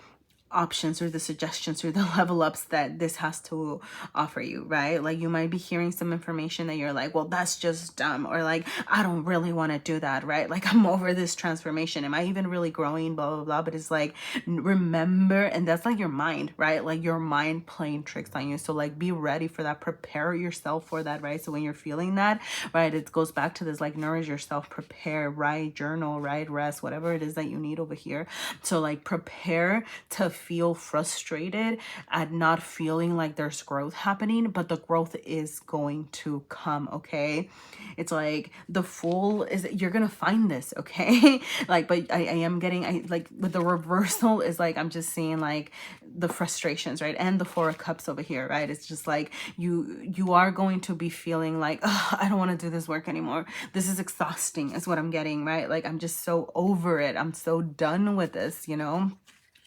options or the suggestions or the level ups that this has to offer you, right? Like you might be hearing some information that you're like, well, that's just dumb, or like, I don't really want to do that, right? Like I'm over this transformation. Am I even really growing? Blah, blah, blah. But it's like, remember, and that's like your mind, right? Like your mind playing tricks on you. So like be ready for that. Prepare yourself for that, right? So when you're feeling that, right, it goes back to this like nourish yourself, prepare, write, journal, right, rest, whatever it is that you need over here. So like prepare to feel frustrated at not feeling like there's growth happening, but the growth is going to come, okay? It's like the Fool is, you're gonna find this, okay? Like, but I am getting, I like with the reversal is like, I'm just seeing like the frustrations, right? And the 4 of Cups over here, right? It's just like you are going to be feeling like, oh, I don't want to do this work anymore. This is exhausting is what I'm getting, right? Like I'm just so over it. I'm so done with this, you know,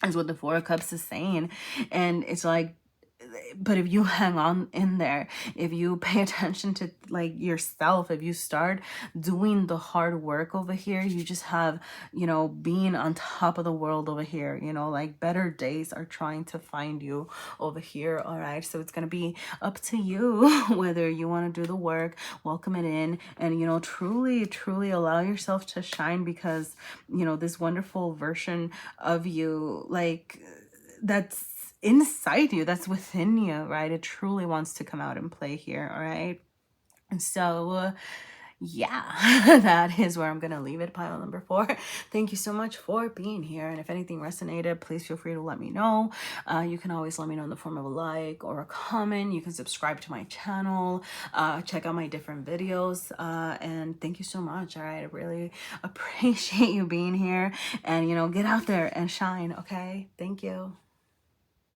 is what the 4 of Cups is saying. And it's like, but if you hang on in there, if you pay attention to like yourself, if you start doing the hard work over here, you just have, you know, being on top of the world over here, you know, like better days are trying to find you over here. All right. So it's going to be up to you whether you want to do the work, welcome it in, and, you know, truly, truly allow yourself to shine, because, you know, this wonderful version of you, like that's inside you, that's within you, right? It truly wants to come out and play here. All right. And so yeah, that is where I'm gonna leave it, pile number 4. Thank you so much for being here, and if anything resonated, please feel free to let me know. You can always let me know in the form of a like or a comment. You can subscribe to my channel, check out my different videos, and thank you so much. All right, I really appreciate you being here, and, you know, get out there and shine. Okay, thank you.